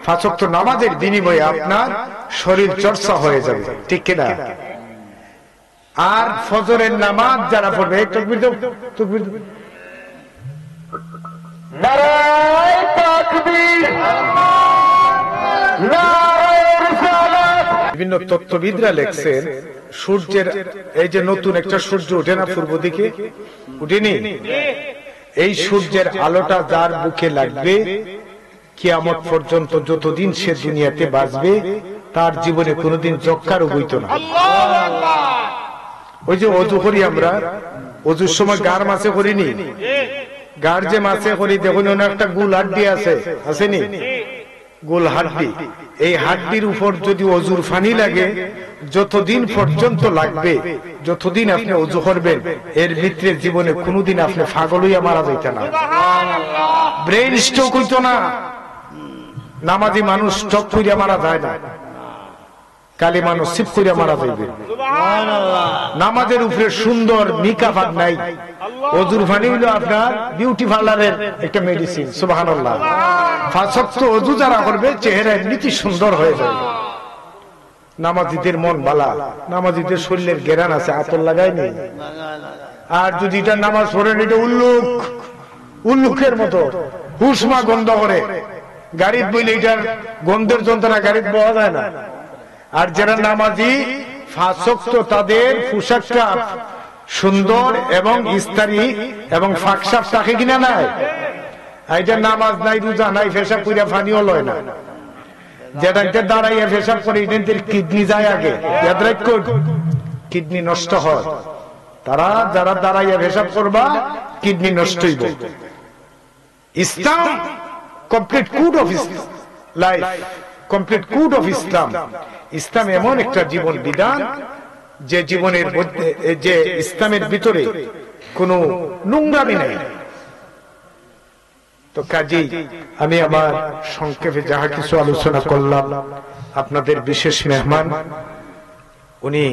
পাঁচ ওয়াক্ত নামাজের বিনিময়ে আপনার শরীর চর্চা হয়ে যাবে, ঠিক কিনা? আর ফজরের নামাজ যারা পড়বে, তাকবীর দাও, তাকবীর দাও, নারায়ে তাকবীর, নারায়ে রিসালাত। বিভিন্ন তত্ত্ববিদরা লেখছেন সূর্যের এই যে নতুন একটা সূর্য ওঠে না পূর্ব দিকে, উঠেনি? এই সূর্যের আলোটা যার বুকে লাগবে কিয়ামত পর্যন্ত, যতদিন সে দুনিয়াতে বাঁচবে, তার জীবনে কোনোদিন যক্কা রোগ হইতো না। ওই যে অজু করি আমরা, অজুর সময় গার মাছে করিনি, গার যে মাছে করি দেখুন একটা গুল হাড্ডি আছে, আসেনি? গোল হাড্ডি, এই হাড্ডির উপর যদি অজুর ফানি লাগে, যতদিন পর্যন্ত লাগবে, যতদিন আপনি অজু করবেন, এর ভিতরে জীবনে কোনোদিন আপনি পাগল হইয়া মারা যাইতে না, ব্রেন স্ট্রোক হইতো না। নামাজি মানুষ স্ট্রোক করিয়া মারা যায় না, কালী মানুষ সিপ করিয়া মারা যাইবে। নামাজের উপরে সুন্দর নিকাফাত নাই। অজুর ফানি হইল আপনার বিউটি পার্লারের একটা মেডিসিন, সুবহানাল্লাহ। পাঁচ ওয়াক্ত অজু যারা করবে, চেহারা এমনিতে সুন্দর হয়ে যাবে। নামাজিদের মন বালা, নামাজিদের শরীরের গেরান আছে, আতর লাগায়নি। আর যদি এটা নামাজ পড়েন, এটা উল্লুক, উল্লুকের মতো হুসমা গন্ধ করে, গাড়ির বইলে এটার গন্ধের যন্ত্রণা গাড়ির পাওয়া যায় না। আর যারা নামাজি পাঁচ ওয়াক্ত, তাদের পোশাকটা সুন্দর এবং ইস্তারি এবং ফাঁকসাপ থাকে কিনা নাই? এটা নামাজ নাই, রোজা নাই, পেশাব করিয়া ফানিও লয় না। যেটা দাঁড়াইয়া পেশাব করে, এদের কিডনি যায় আগে, কিডনি নষ্ট হয়। তারা যারা দাঁড়াইয়া পেশাব করবা, কিডনি নষ্ট হইব। Islam complete code of life, complete code of Islam. Islam এমন একটা জীবন বিধান, যে জীবনের মধ্যে, যে ইসলামের ভিতরে কোনো নোংরামি নেই। তো কাজেই আমি আমার সংক্ষেপে যাহা কিছু আলোচনা করলাম, আপনাদের বিশেষ মেহমান উনি